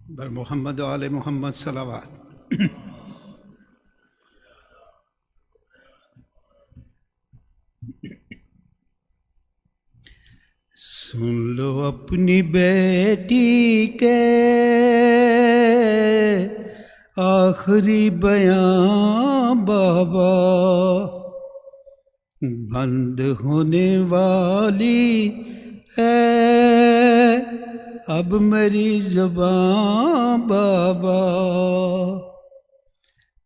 बर मोहम्मद आले मोहम्मद सलावत। सुन लो अपनी बेटी के आखिरी बयां बाबा, बंद होने वाली है अब मेरी ज़ुबान बाबा।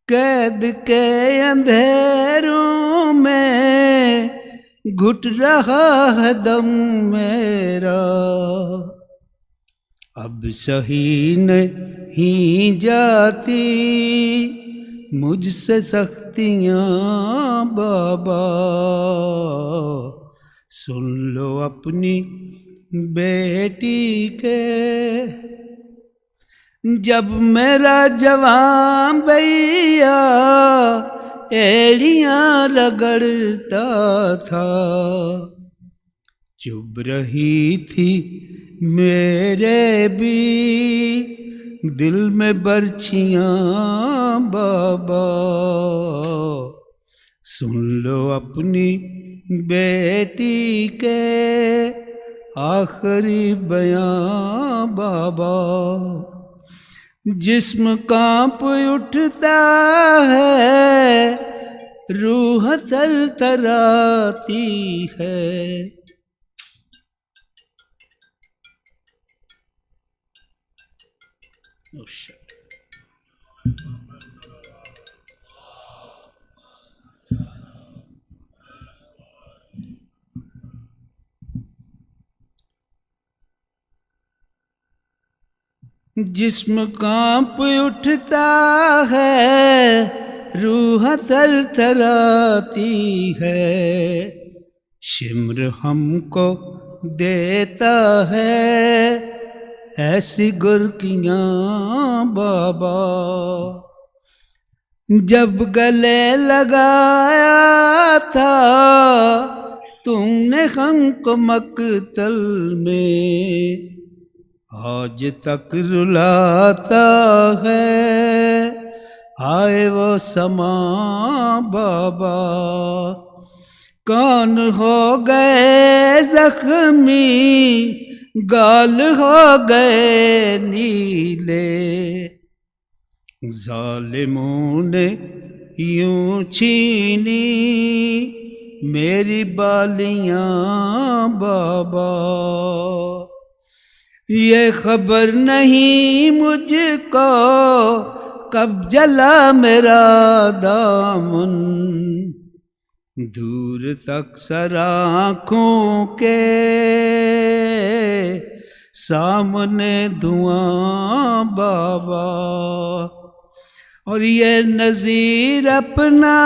कैद के अंधेरों में घुट रहा है दम मेरा, अब सही नहीं जाती मुझसे सख्तियाँ बाबा। सुन लो अपनी बेटी के, जब मेरा जवान भैया एड़ियाँ रगड़ता था, चुभ रही थी मेरे भी दिल में बर्छियाँ बाबा। सुन लो अपनी बेटी के आखिरी बयां बाबा। जिस्म कांप उठता है, रूह थरथराती है, जिस्म कांप उठता है, रूह थरथराती है, शिम्र हमको देता है ऐसी गुरकियाँ बाबा। जब गले लगाया था तुमने हमको मकतल में, आज तक रुलाता है आए वो समा बाबा। कान हो गए जख्मी, गाल हो गए नीले, जालिमों ने यूं छीनी मेरी बालियां बाबा। ये खबर नहीं मुझको कब जला मेरा दामन, दूर तक सर आँखों के सामने धुआं बाबा। और ये नज़ीर अपना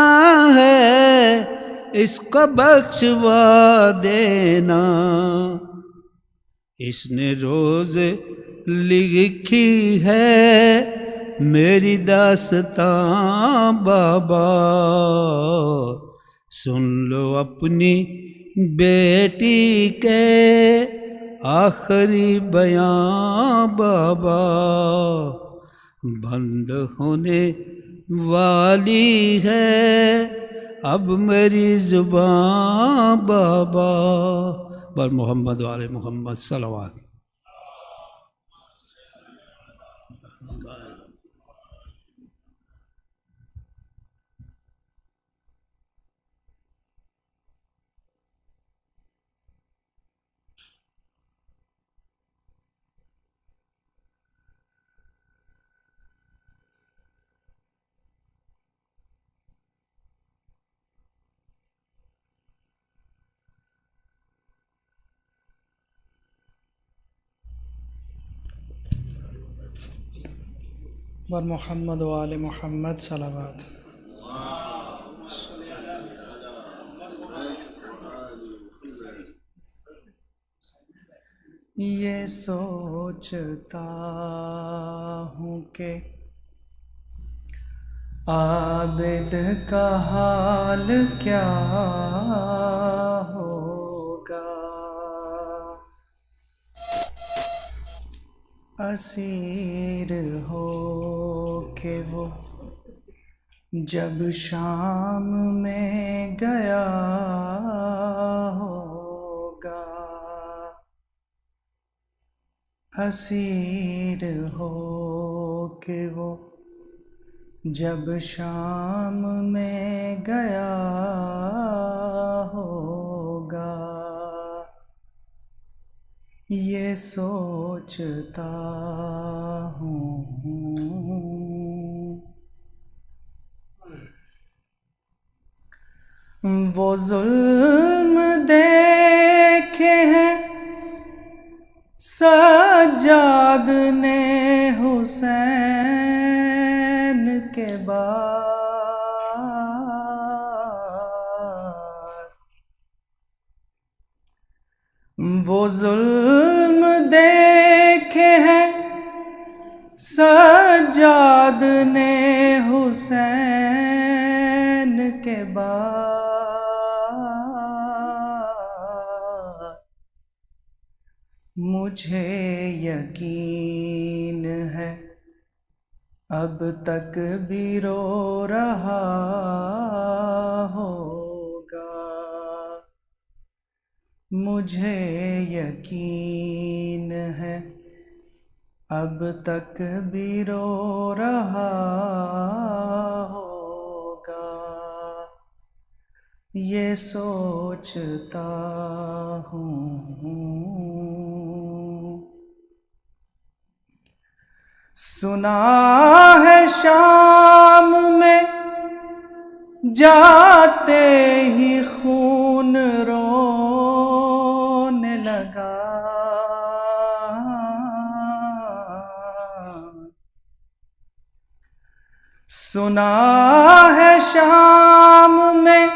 है इसको बख्शवा देना, इसने रोज लिखी है मेरी दास्तां बाबा। सुन लो अपनी बेटी के आखिरी बयां बाबा, बंद होने वाली है अब मेरी ज़ुबान बाबा। बर मोहम्मद वाले मोहम्मद सलावत। बर मोहम्मद वाले मोहम्मद सलावत। ये सोचता हूँ कि आबिद का हाल क्या होगा, असीर हो के वो जब शाम में गया होगा, असीर हो के वो जब शाम में गया होगा, ये सोचता हूँ। वो जुल्म देखे हैं सज्जाद ने हुसैन के बाद, वो जुल्म देखे हैं सज्जाद ने हुसैन के बाद, मुझे यकीन है अब तक भी रो रहा होगा, मुझे यकीन है अब तक भी रो रहा होगा, ये सोचता हूँ। सुना है शाम में जाते ही खून रोने लगा, सुना है शाम में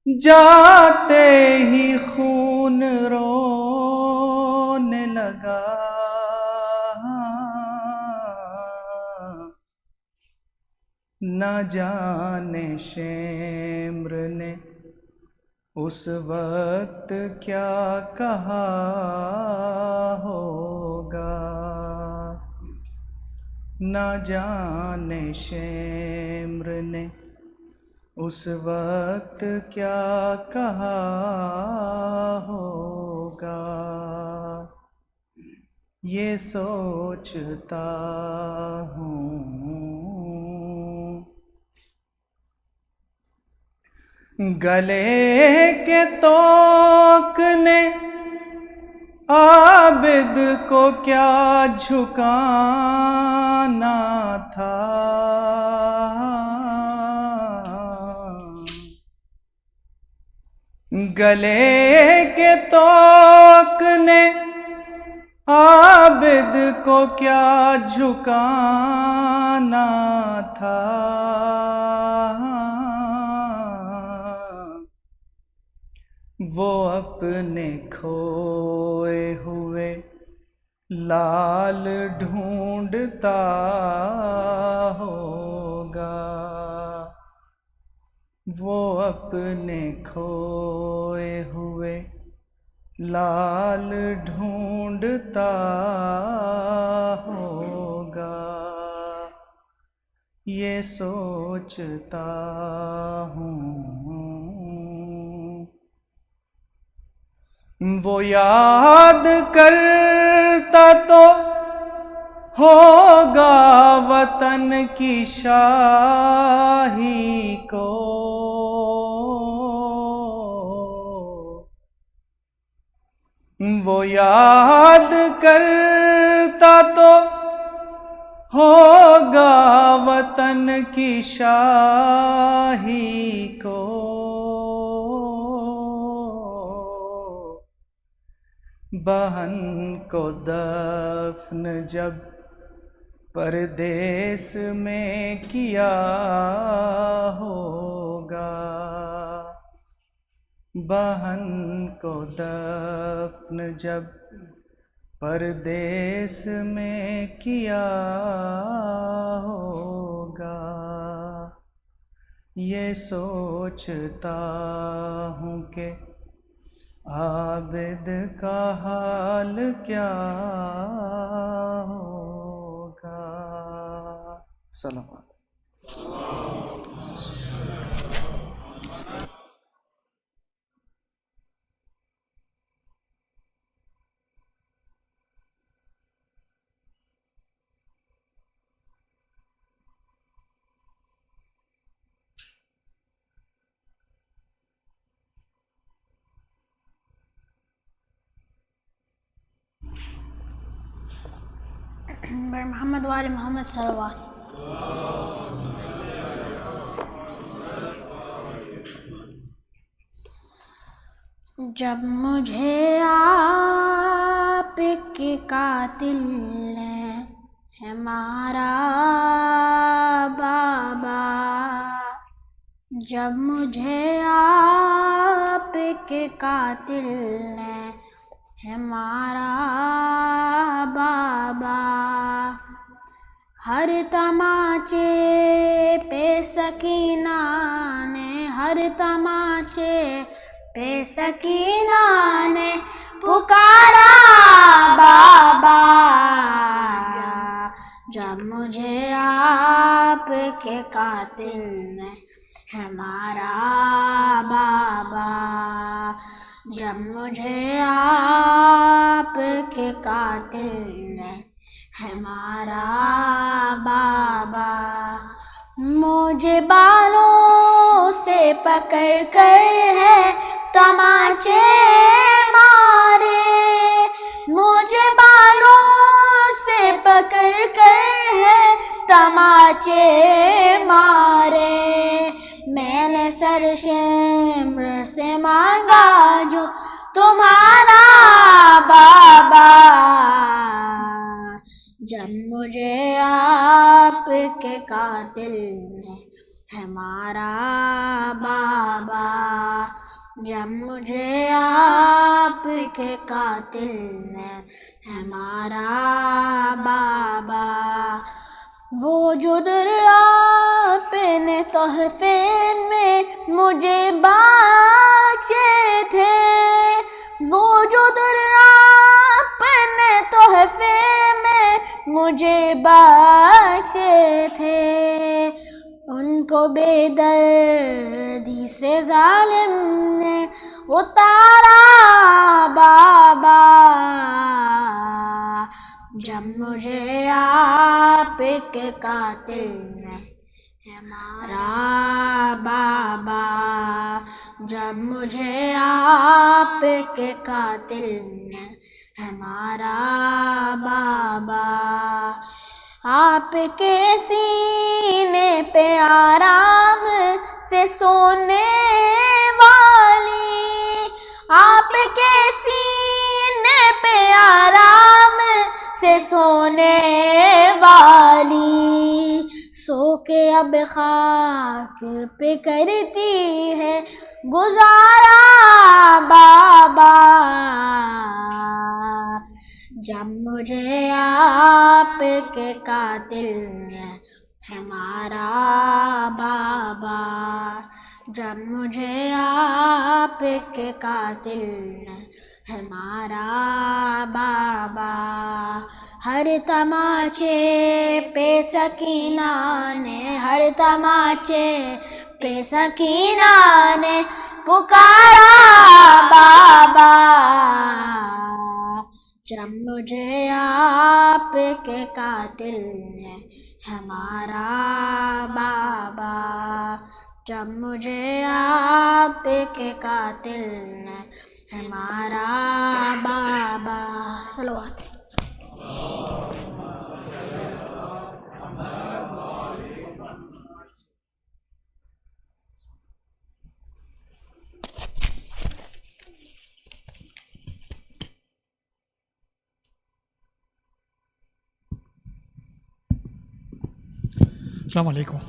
जाते ही खून रोने लगा, न जाने शेम्र ने उस वक्त क्या कहा होगा, न जाने शेम्र ने उस वक्त क्या कहा होगा, ये सोचता हूँ। गले के तोक ने आबिद को क्या झुकाना था, गले के तोक ने आबिद को क्या झुकाना था, वो अपने खोए हुए लाल ढूंढता होगा, वो अपने खोए हुए लाल ढूंढता होगा, ये सोचता हूँ। वो याद करता तो होगा वतन की शाही को, वो याद करता तो होगा वतन की शाही को, बहन को दफन जब परदेस में किया होगा, बहन को दफन जब परदेस में किया होगा, ये सोचता हूँ कि आबिद का हाल क्या होगा। सलावत। बर मोहम्मद वाले मोहम्मद सलवात। जब मुझे आप के कातिल ने है मारा बाबा, जब मुझे आप के कातिल ने है मारा बाबा, हर तमाचे पे सकीना ने, हर तमाचे पे सकीना ने पुकारा बाबा, जब मुझे आप के कातिल ने है मारा बाबा, जब मुझे आप के कातिल ने है मारा बाबा, मुझे बालों से पकड़ कर है तमाचे मारे, मुझे बालों से पकड़ कर है तमाचे मारे, मैंने सरशेम्र से मांगा जो तुम्हारा बाबा, जब मुझे आप के कातिल ने है मारा बाबा, जब मुझे आप के कातिल ने है मारा बाबा, वो जो दरिया अपने तोहफे में मुझे बाचे थे, वो जो दरिया अपने तोहफे में मुझे बाचे थे, उनको बेदर्दी से जालिम ने उतारा बाबा, जब मुझे आप के कातिल ने है मारा बाबा, जब मुझे आप के कातिल ने है मारा बाबा, आपके सीने पे आराम से सोने वाली, आपके सीने पे आराम से सोने वाली, सो के अब खाक पे करती है गुजारा बाबा, जब मुझे आप के कातिल ने है मारा बाबा, जब मुझे आप के कातिल ने है मारा बाबा, हर तमाचे पे सकीना ने, हर तमाचे पे सकीना ने पुकारा बाबा, जब मुझे आप के कातिल ने है मारा बाबा, जब मुझे आप के कातिल ने है मारा बाबा। सलवात। Assalamu alaikum.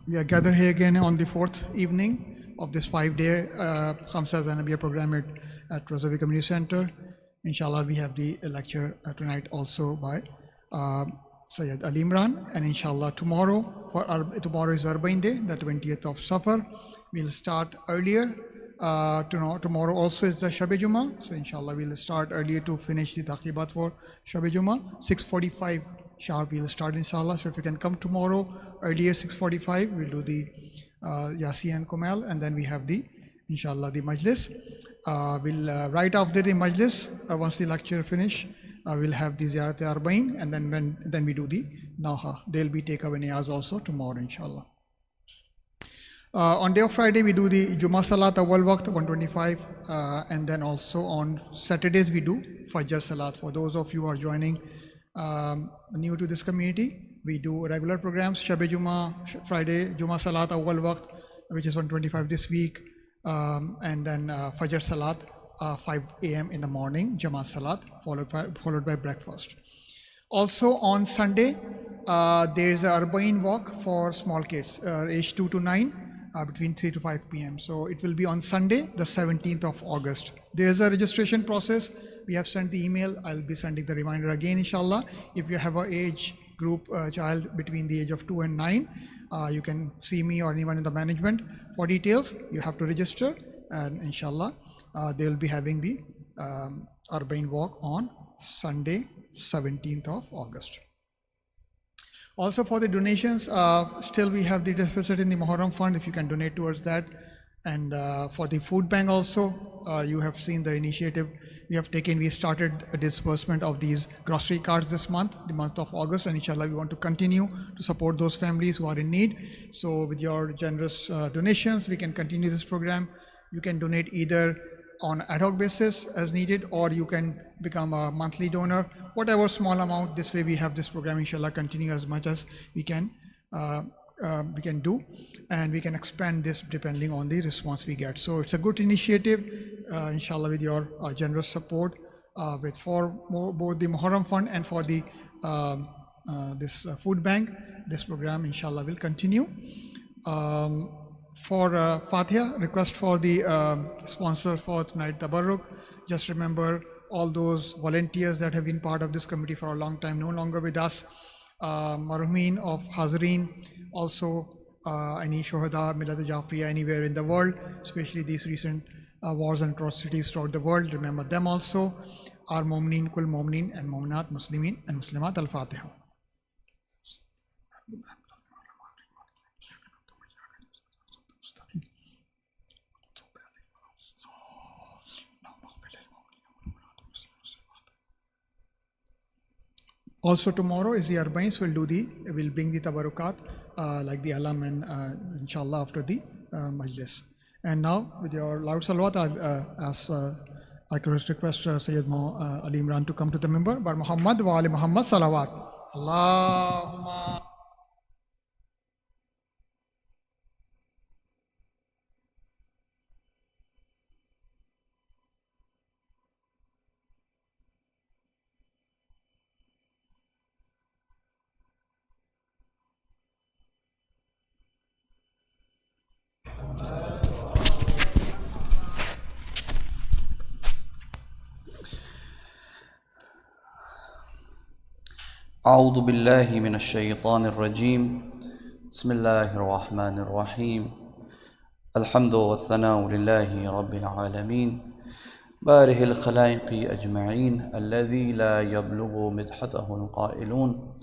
We are gathered here again on the fourth evening of this 5-day Khamsa Zainabiyya program at Razavi Community Center. Inshallah, we have the lecture tonight also by Sayyid Ali Imran, and inshallah tomorrow is Arbaeen day, the 20th of Safar. We'll start earlier Tomorrow also is the Shab-e Juma, so inshallah we'll start earlier to finish the taqibat for Shab-e Juma. 6:45 sharp we'll start inshallah. So if you can come tomorrow earlier 6:45, we'll do the Yasi and Kumail, and then we have the inshallah the Majlis. We'll right after the Majlis, once the lecture finish, we'll have the Ziyarat Arbaeen, and then we do the Naha. There'll be takeaway niyaz also tomorrow inshallah. On day of Friday, we do the Juma Salat Awal Waqt 125, and then also on Saturdays we do Fajr Salat. For those of you who are joining new to this community, we do regular programs, Shab-e Juma, Friday, Juma Salat Awal Waqt, which is 125 this week, and then Fajr Salat, 5 a.m. in the morning, Jama Salat, followed by breakfast. Also on Sunday, there is an Arbaeen walk for small kids, age 2 to 9, between 3 to 5 p.m. So it will be on Sunday, the 17th of August. There is a registration process. We have sent the email. I'll be sending the reminder again, inshallah. If you have an age group child between the age of 2 and 9, you can see me or anyone in the management for details. You have to register, and inshallah, they will be having the Arbaeen walk on Sunday, 17th of August. Also for the donations, still we have the deficit in the Muharram fund, if you can donate towards that. And for the food bank also, you have seen the initiative we have taken. We started a disbursement of these grocery cards this month, the month of August, and inshallah we want to continue to support those families who are in need. So with your generous donations, we can continue this program. You can donate either on ad hoc basis as needed, or you can become a monthly donor, whatever small amount. This way we have this program inshallah continue as much as we can do, and we can expand this depending on the response we get. So it's a good initiative, inshallah, with your generous support, both the Muharram fund and for the this food bank. This program inshallah will continue. For Fatiha, request for the sponsor for tonight Tabarruk. Just remember all those volunteers that have been part of this committee for a long time, no longer with us. Marhumeen of Hazreen, also any Shohada, Milad Jafriya anywhere in the world, especially these recent wars and atrocities throughout the world. Remember them also. Our Mu'mineen, Kul Mu'mineen and Mu'minat, Muslimin and Muslimat. Al-Fatiha. Also tomorrow is the Arbaeen, so we'll bring the Tabarukat like the alam and inshallah after the Majlis. And now with your loud salawat, I could request Sayyid Ali Imran to come to the member. Bar Muhammad wa Ali Muhammad salawat. Allahumma. أعوذ بالله من الشيطان الرجيم بسم الله الرحمن الرحيم الحمد والثناء لله رب العالمين باره الخلائق أجمعين الذي لا يبلغ مدحته القائلون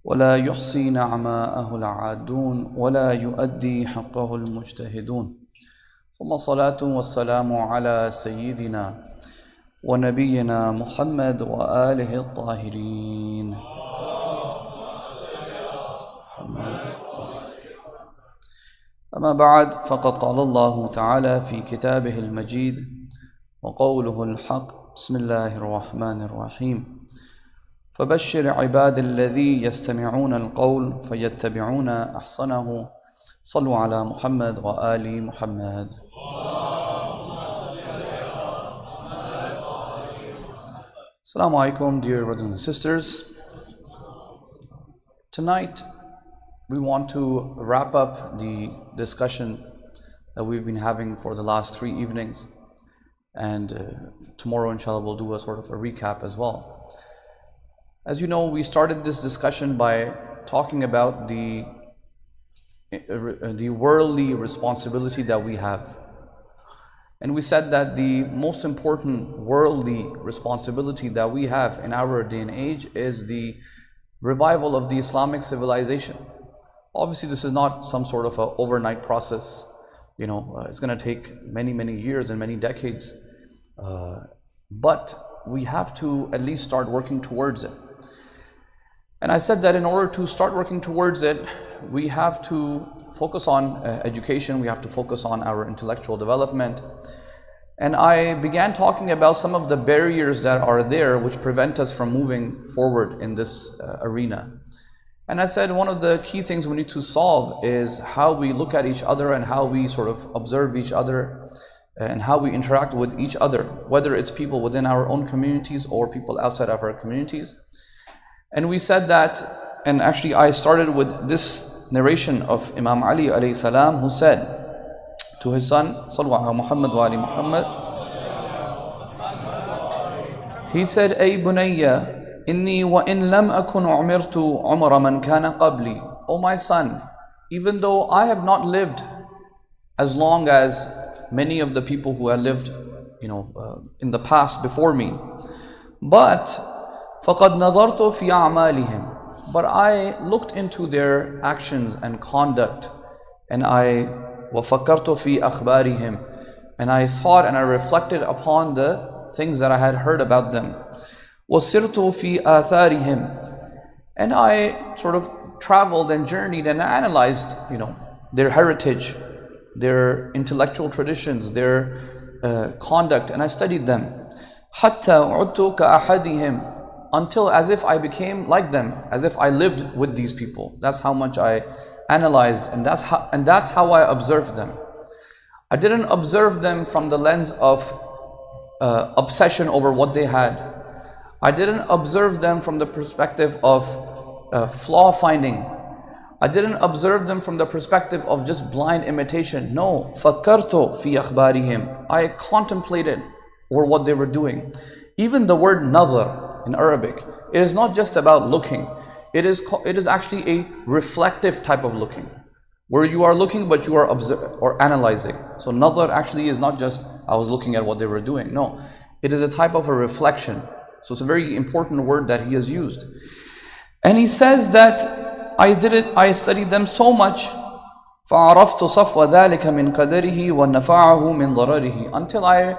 ولا يحصي نعماءه العادون ولا يؤدي حقه المجتهدون ثم الصلاة والسلام على سيدنا ونبينا محمد وآله الطاهرين. أما بعد، فقد قال الله تعالى في كتابه المجيد وقوله الحق بسم الله الرحمن الرحيم فبشر عباد الذي يستمعون القول فيتبعون أحسنه صلوا على محمد وآل محمد. Assalamu alaikum, dear brothers and sisters. Tonight we want to wrap up the discussion that we've been having for the last 3 evenings, and tomorrow inshallah we'll do a sort of a recap as well. As you know, we started this discussion by talking about the worldly responsibility that we have. And we said that the most important worldly responsibility that we have in our day and age is the revival of the Islamic civilization. Obviously, this is not some sort of an overnight process. It's going to take many, many years and many decades. But we have to at least start working towards it. And I said that in order to start working towards it, we have to focus on education, we have to focus on our intellectual development. And I began talking about some of the barriers that are there which prevent us from moving forward in this arena. And I said one of the key things we need to solve is how we look at each other and how we sort of observe each other and how we interact with each other, whether it's people within our own communities or people outside of our communities. And we said that, and actually I started with this narration of Imam Ali alayhi salam, who said to his son, Sallu ala Muhammad wa ali Muhammad, he said, Ay bunayya, inni wa in lam akun umirtu umra man kana qabli. O my son, even though I have not lived as long as many of the people who have lived, in the past before me, but فَقَدْ نَظَرْتُ فِي أَعْمَالِهِمْ, but I looked into their actions and conduct, and I وَفَكَّرْتُ فِي أَخْبَارِهِمْ, and I thought and I reflected upon the things that I had heard about them. وَسِرْتُ فِي آثَارِهِمْ, and I sort of traveled and journeyed and analyzed, their heritage, their intellectual traditions, their conduct, and I studied them. حَتَّى عُدْتُ كَأَحَدِهِمْ, until as if I became like them, as if I lived with these people. That's how much I analyzed, and that's how I observed them. I didn't observe them from the lens of obsession over what they had. I didn't observe them from the perspective of flaw finding. I didn't observe them from the perspective of just blind imitation. No, فَكَّرْتُ فِي أَخْبَارِهِمْ, I contemplated over what they were doing. Even the word nazar in Arabic, it is not just about looking. It is actually a reflective type of looking, where you are looking but you are or analyzing. So nazar actually is not just I was looking at what they were doing. No, it is a type of a reflection. So it's a very important word that he has used. And he says that I studied them so much فَعَرَفْتُ صَفْوَ ذَلِكَ مِنْ قَدَرِهِ وَنَفَعَهُ مِنْ ضَرَرِهِ, until I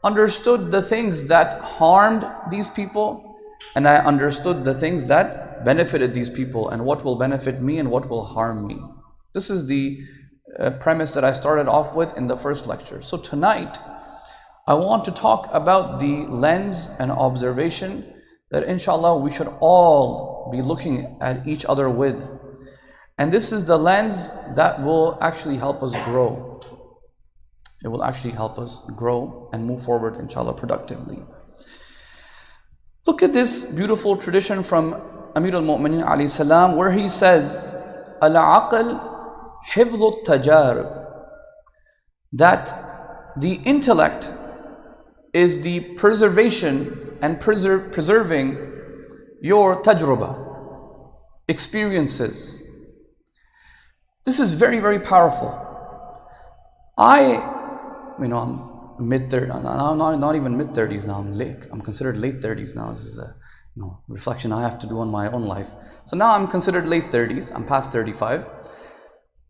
understood the things that harmed these people, and I understood the things that benefited these people, and what will benefit me and what will harm me. This is the premise that I started off with in the first lecture. So tonight, I want to talk about the lens and observation that inshallah we should all be looking at each other with. And this is the lens that will actually help us grow. It will actually help us grow and move forward, inshallah, productively. Look at this beautiful tradition from Amir al-Mu'mineen alayhi salam, where he says, Al-aql hifdhu tajarib, that the intellect is the preservation and preserving your tajruba, experiences. This is very, very powerful. I'm mid-30s, I'm not even mid-30s now, I'm considered late 30s now. This is a reflection I have to do on my own life. So now I'm considered late 30s, I'm past 35.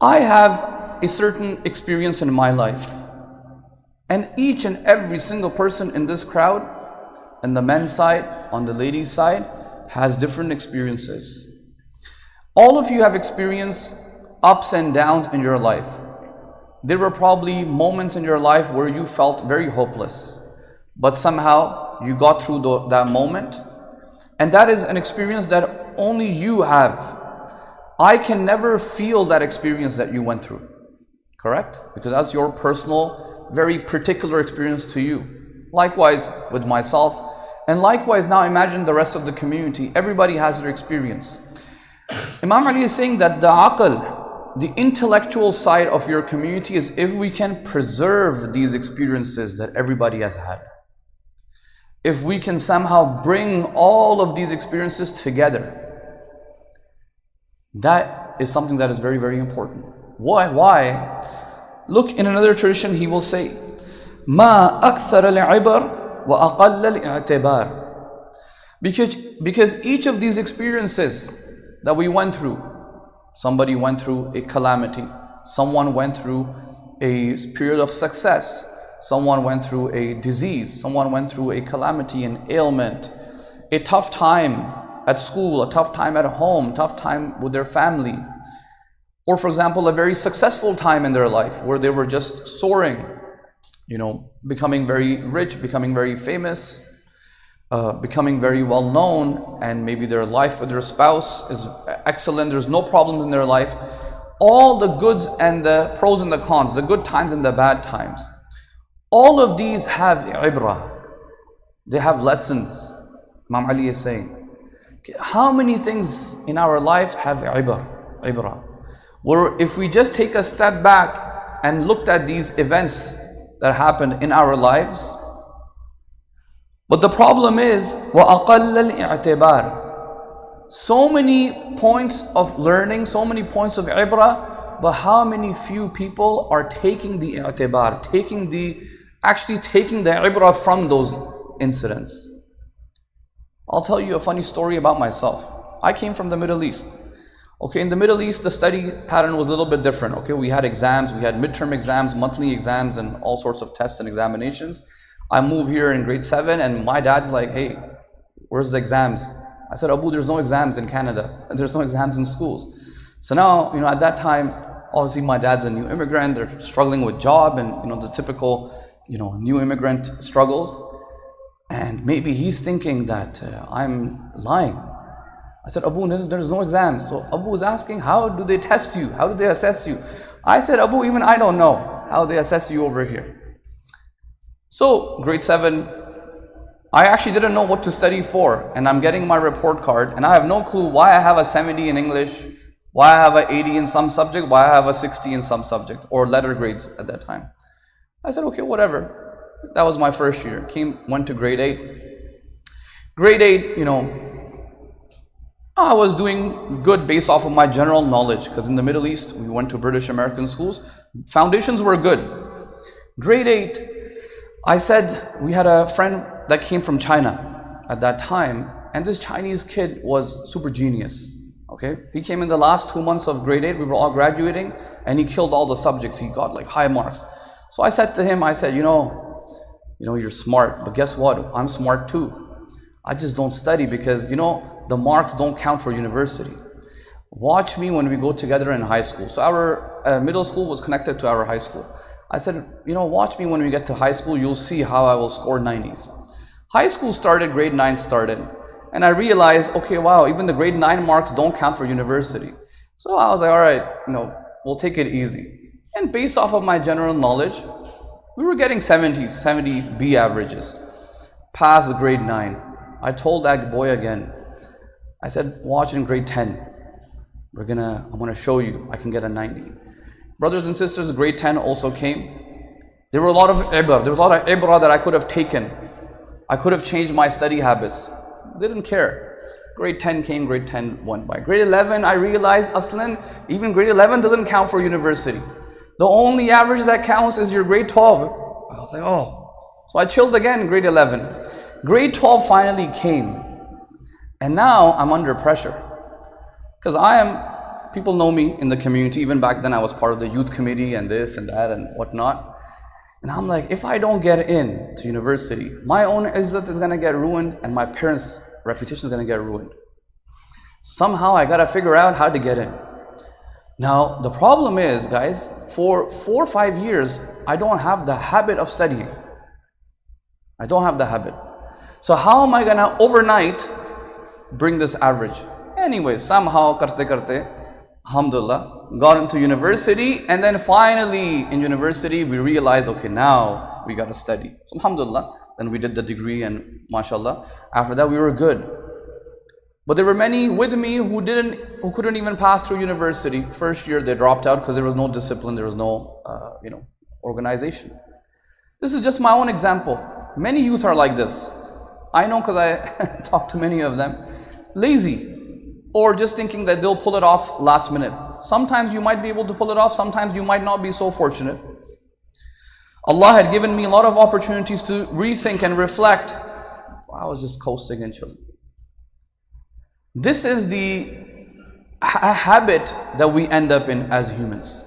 I have a certain experience in my life. And each and every single person in this crowd, on the men's side, on the ladies' side, has different experiences. All of you have experienced ups and downs in your life. There were probably moments in your life where you felt very hopeless, but somehow you got through that moment. And that is an experience that only you have. I can never feel that experience that you went through, correct? Because that's your personal, very particular experience to you. Likewise with myself, and likewise now imagine the rest of the community. Everybody has their experience. Imam Ali is saying that the aql, the intellectual side of your community, is if we can preserve these experiences that everybody has had. If we can somehow bring all of these experiences together, that is something that is very, very important. Why? Look, in another tradition he will say, ما أكثر العبر وأقل الاعتبار. Because each of these experiences that we went through, somebody went through a calamity, someone went through a period of success, someone went through a disease, someone went through a calamity, an ailment, a tough time at school, a tough time at home, tough time with their family, or for example, a very successful time in their life where they were just soaring, becoming very rich, becoming very famous, becoming very well known, and maybe their life with their spouse is excellent, there's no problems in their life. All the goods and the pros and the cons, the good times and the bad times, all of these have ibrah. They have lessons. Imam Ali is saying, how many things in our life have ibrah? Where if we just take a step back and looked at these events that happened in our lives, but the problem is, وَأَقَلَّ الْإِعْتِبَارِ. So many points of learning, so many points of ibrah, but how many few people are taking the i'tibar, actually taking the ibrah from those incidents? I'll tell you a funny story about myself. I came from the Middle East. Okay, in the Middle East, the study pattern was a little bit different. Okay, we had exams, we had midterm exams, monthly exams, and all sorts of tests and examinations. I moved here in grade 7, and my dad's like, hey, where's the exams? I said, Abu, there's no exams in Canada. There's no exams in schools. So now, at that time, obviously my dad's a new immigrant. They're struggling with job and, the typical, new immigrant struggles. And maybe he's thinking that I'm lying. I said, Abu, there's no exams. So Abu was asking, how do they test you? How do they assess you? I said, Abu, even I don't know how they assess you over here. So grade 7, I actually didn't know what to study for, and I'm getting my report card, and I have no clue why I have a 70 in English, why I have an 80 in some subject, why I have a 60 in some subject, or letter grades at that time. I said, okay, whatever. That was my first year. Went to grade 8. Grade 8, I was doing good based off of my general knowledge, because in the Middle East, we went to British American schools. Foundations were good. Grade 8, I said, we had a friend that came from China at that time, and this Chinese kid was super genius. Okay, he came in the last 2 months of grade 8, we were all graduating, and he killed all the subjects. He got like high marks. So I said to him, I said, you're smart, but guess what? I'm smart too. I just don't study because, the marks don't count for university. Watch me when we go together in high school. So our middle school was connected to our high school. I said, watch me when we get to high school, you'll see how I will score 90s. High school started, grade 9 started, and I realized, okay, wow, even the grade 9 marks don't count for university. So I was like, all right, we'll take it easy. And based off of my general knowledge, we were getting 70 B averages, past grade 9. I told that boy again, I said, watch in grade 10. I'm gonna show you, I can get a 90. Brothers and sisters, grade 10 also came. There were a lot of ibrah. There was a lot of ibrah that I could have taken. I could have changed my study habits. Didn't care. Grade 10 came, grade 10 went by. Grade 11, I realized, aslan, even grade 11 doesn't count for university. The only average that counts is your grade 12. I was like, oh. So I chilled again in grade 11. Grade 12 finally came. And now I'm under pressure. Because people know me in the community. Even back then I was part of the youth committee and this and that and whatnot. And I'm like, if I don't get in to university, my own izzat is going to get ruined and my parents' reputation is going to get ruined. Somehow I got to figure out how to get in. Now, the problem is, guys, for 4 or 5 years, I don't have the habit of studying. I don't have the habit. So how am I going to overnight bring this average? Anyway, somehow, karte, alhamdulillah, got into university, and then finally in university we realized, okay, now we got to study. So alhamdulillah, then we did the degree, and mashallah, after that we were good. But there were many with me who couldn't even pass through university. First year they dropped out because there was no discipline, there was no organization. This is just my own example. Many youth are like this. I know because I talk to many of them. Lazy, or just thinking that they'll pull it off last minute. Sometimes you might be able to pull it off, sometimes you might not be so fortunate. Allah had given me a lot of opportunities to rethink and reflect. I was just coasting and chilling. This is the habit that we end up in as humans,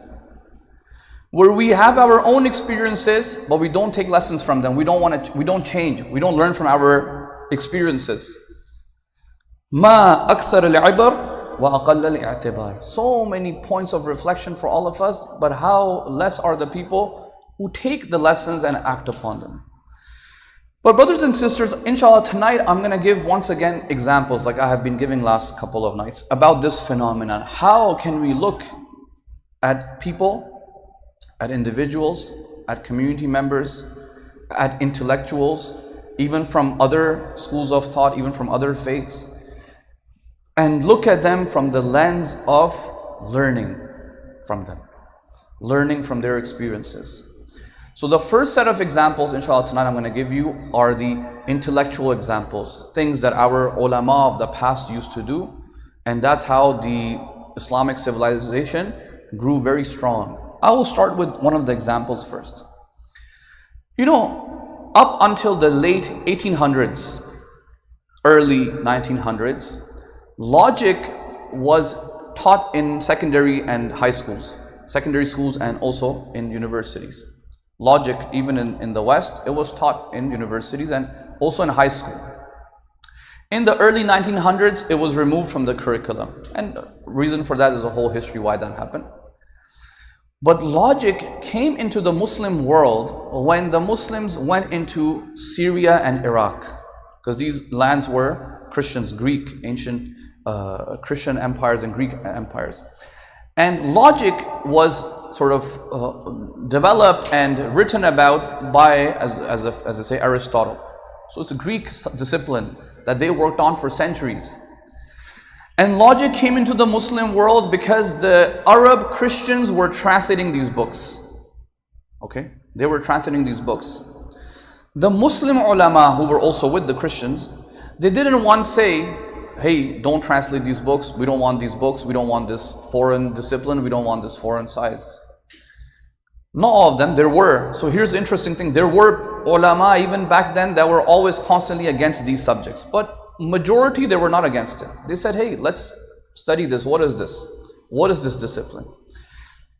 where we have our own experiences, but we don't take lessons from them. We don't change. We don't learn from our experiences. ما أكثر العبر وأقل الاعتبار. So many points of reflection for all of us, but how less are the people who take the lessons and act upon them. But brothers and sisters, inshallah, tonight I'm going to give once again examples, like I have been giving last couple of nights, about this phenomenon. How can we look at people, at individuals, at community members, at intellectuals, even from other schools of thought, even from other faiths, and look at them from the lens of learning from them, learning from their experiences. So the first set of examples, inshallah, tonight I'm going to give you are the intellectual examples, things that our ulama of the past used to do, and that's how the Islamic civilization grew very strong. I will start with one of the examples first. You know, up until the late 1800s, early 1900s, logic was taught in secondary and high schools, secondary schools and also in universities. Logic, even in the West, it was taught in universities and also in high school. In the early 1900s, it was removed from the curriculum. And the reason for that is a whole history why that happened. But logic came into the Muslim world when the Muslims went into Syria and Iraq, because these lands were Christians, Greek, ancient Christian empires and Greek empires. And logic was sort of developed and written about by, as I say, Aristotle. So it's a Greek discipline that they worked on for centuries. And logic came into the Muslim world because the Arab Christians were translating these books. Okay? They were translating these books. The Muslim ulama who were also with the Christians, they didn't once say, hey, don't translate these books, we don't want these books, we don't want this foreign discipline, we don't want this foreign science. Not all of them, there were. So here's the interesting thing, there were ulama even back then that were always constantly against these subjects. But majority, they were not against it. They said, hey, let's study this. What is this? What is this discipline?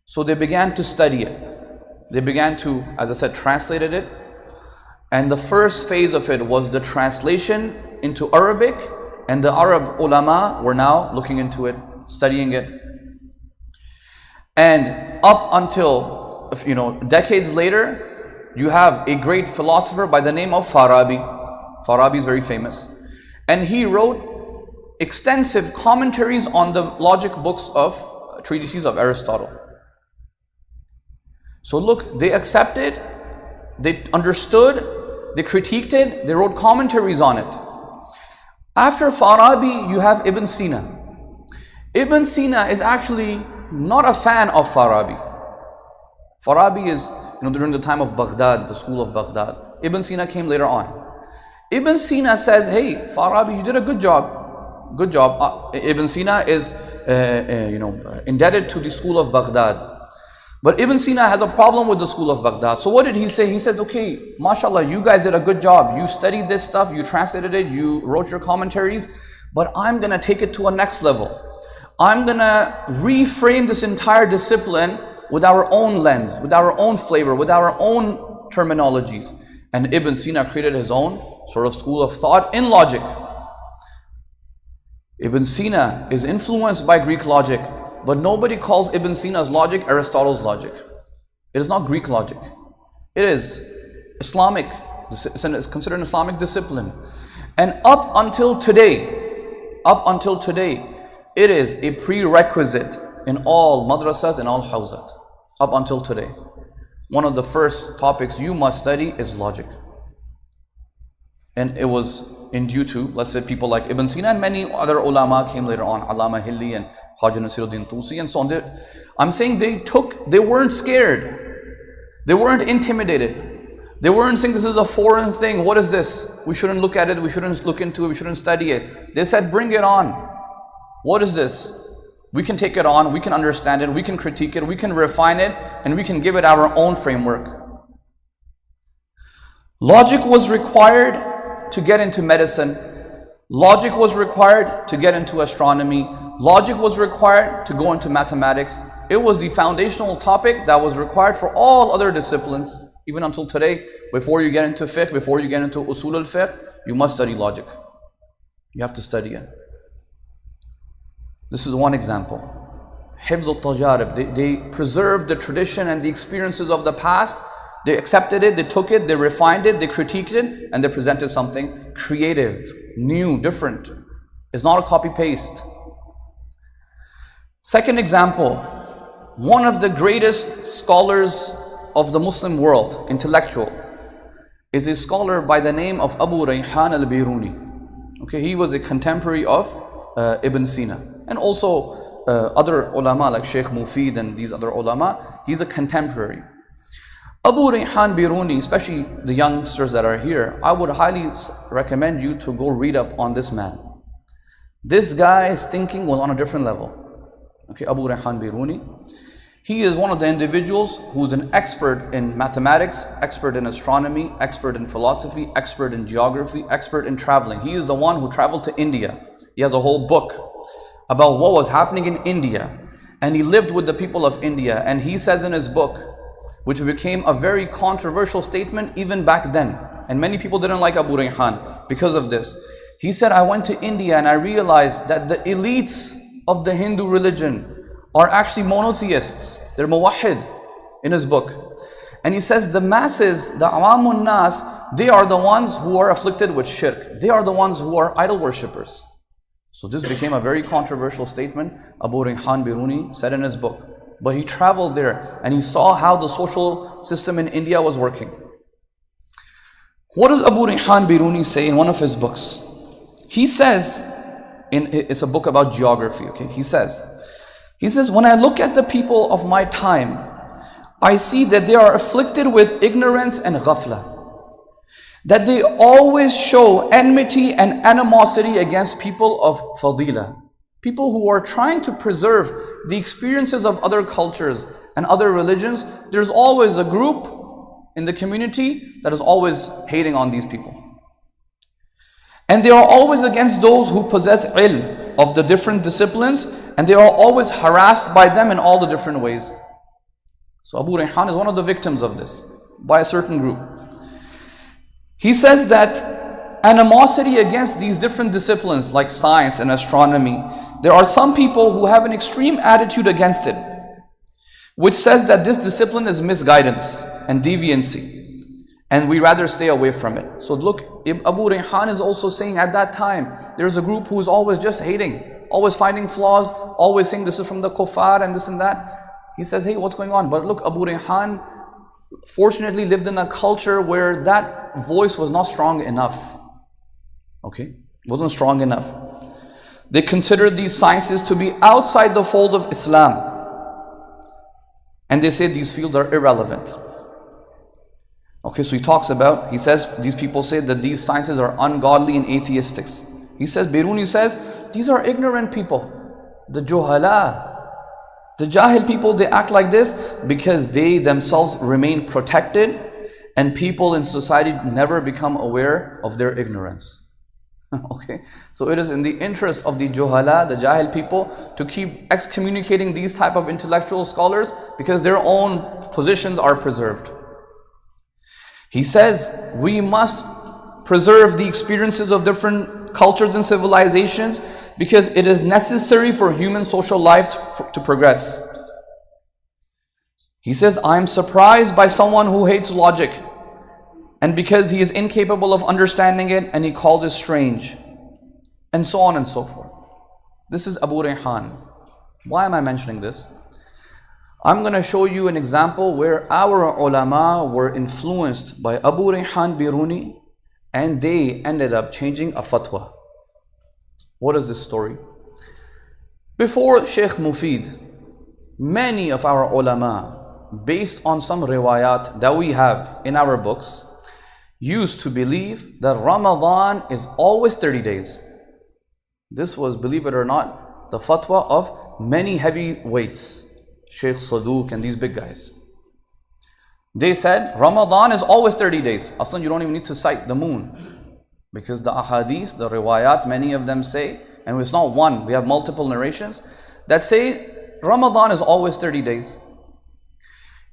So they began to study it. They began to, as I said, translated it. And the first phase of it was the translation into Arabic. And the Arab ulama were now looking into it, studying it. And up until, decades later, you have a great philosopher by the name of Farabi. Farabi is very famous. And he wrote extensive commentaries on the logic books of treatises of Aristotle. So look, they accepted, they understood, they critiqued it, they wrote commentaries on it. After Farabi, you have Ibn Sina. Ibn Sina is actually not a fan of Farabi. Farabi is, during the time of Baghdad, the school of Baghdad. Ibn Sina came later on. Ibn Sina says, hey, Farabi, you did a good job. Good job. Ibn Sina is, indebted to the school of Baghdad. But Ibn Sina has a problem with the school of Baghdad. So what did he say? He says, okay, mashallah, you guys did a good job. You studied this stuff, you translated it, you wrote your commentaries, but I'm going to take it to a next level. I'm going to reframe this entire discipline with our own lens, with our own flavor, with our own terminologies. And Ibn Sina created his own sort of school of thought in logic. Ibn Sina is influenced by Greek logic, but nobody calls Ibn Sina's logic Aristotle's logic. It is not Greek logic. It is Islamic. It's considered an Islamic discipline. And up until today, it is a prerequisite in all madrasas and all hawzat. Up until today. One of the first topics you must study is logic. And it was in due to, let's say, people like Ibn Sina and many other ulama came later on, Allama Hilli and Khaja Nasiruddin Tusi and so on. I'm saying they weren't scared. They weren't intimidated. They weren't saying this is a foreign thing. What is this? We shouldn't look at it. We shouldn't look into it. We shouldn't study it. They said, bring it on. What is this? We can take it on. We can understand it. We can critique it. We can refine it. And we can give it our own framework. Logic was required to get into medicine. Logic was required to get into astronomy. Logic was required to go into mathematics. It was the foundational topic that was required for all other disciplines. Even until today, before you get into fiqh, before you get into usul al-fiqh, you must study logic. You have to study it. This is one example. Hifz al-tajarib. They preserved the tradition and the experiences of the past. They accepted it, they took it, they refined it, they critiqued it, and they presented something creative, new, different. It's not a copy-paste. Second example, one of the greatest scholars of the Muslim world, intellectual, is a scholar by the name of Abu Rayhan al-Biruni. Okay, he was a contemporary of Ibn Sina, and also other ulama like Sheikh Mufid and these other ulama. He's a contemporary. Abu Rayhan Biruni, especially the youngsters that are here, I would highly recommend you to go read up on this man. This guy's thinking was on a different level. Okay, Abu Rayhan Biruni. He is one of the individuals who's an expert in mathematics, expert in astronomy, expert in philosophy, expert in geography, expert in traveling. He is the one who traveled to India. He has a whole book about what was happening in India. And he lived with the people of India. And he says in his book, which became a very controversial statement even back then. And many people didn't like Abu Rayhan because of this. He said, I went to India and I realized that the elites of the Hindu religion are actually monotheists. They're muwahid in his book. And he says the masses, the awamun nas, they are the ones who are afflicted with shirk. They are the ones who are idol worshippers. So this became a very controversial statement Abu Rayhan Biruni said in his book. But he traveled there and he saw how the social system in India was working. What does Abu Rayhan Biruni say in one of his books? He says, it's a book about geography, okay? He says, when I look at the people of my time, I see that they are afflicted with ignorance and ghafla. That they always show enmity and animosity against people of fadila. People who are trying to preserve the experiences of other cultures and other religions. There's always a group in the community that is always hating on these people. And they are always against those who possess ilm of the different disciplines, and they are always harassed by them in all the different ways. So Abu Rayhan is one of the victims of this, by a certain group. He says that animosity against these different disciplines like science and astronomy, there are some people who have an extreme attitude against it, which says that this discipline is misguidance and deviancy, and we rather stay away from it. So look, Abu Rayhan is also saying at that time, there's a group who is always just hating, always finding flaws, always saying this is from the kuffar and this and that. He says, hey, what's going on? But look, Abu Rayhan fortunately lived in a culture where that voice was not strong enough. Okay, wasn't strong enough. They considered these sciences to be outside the fold of Islam. And they say these fields are irrelevant. Okay, so he says, these people say that these sciences are ungodly and atheistic. He says, Biruni says, these are ignorant people. The juhala, the jahil people, they act like this because they themselves remain protected and people in society never become aware of their ignorance. Okay, so it is in the interest of the juhala, the jahil people, to keep excommunicating these type of intellectual scholars because their own positions are preserved. He says we must preserve the experiences of different cultures and civilizations because it is necessary for human social life to progress. He says, I am surprised by someone who hates logic, and because he is incapable of understanding it and he calls it strange, and so on and so forth. This is Abu Rayhan. Why am I mentioning this? I'm going to show you an example where our ulama were influenced by Abu Rayhan Biruni and they ended up changing a fatwa. What is this story? Before Sheikh Mufid, many of our ulama, based on some riwayat that we have in our books, used to believe that Ramadan is always 30 days. This was, believe it or not, the fatwa of many heavyweights, Sheikh Saduq and these big guys. They said Ramadan is always 30 days. Aslan, you don't even need to cite the moon. Because the ahadith, the riwayat, many of them say, and it's not one, we have multiple narrations that say Ramadan is always 30 days.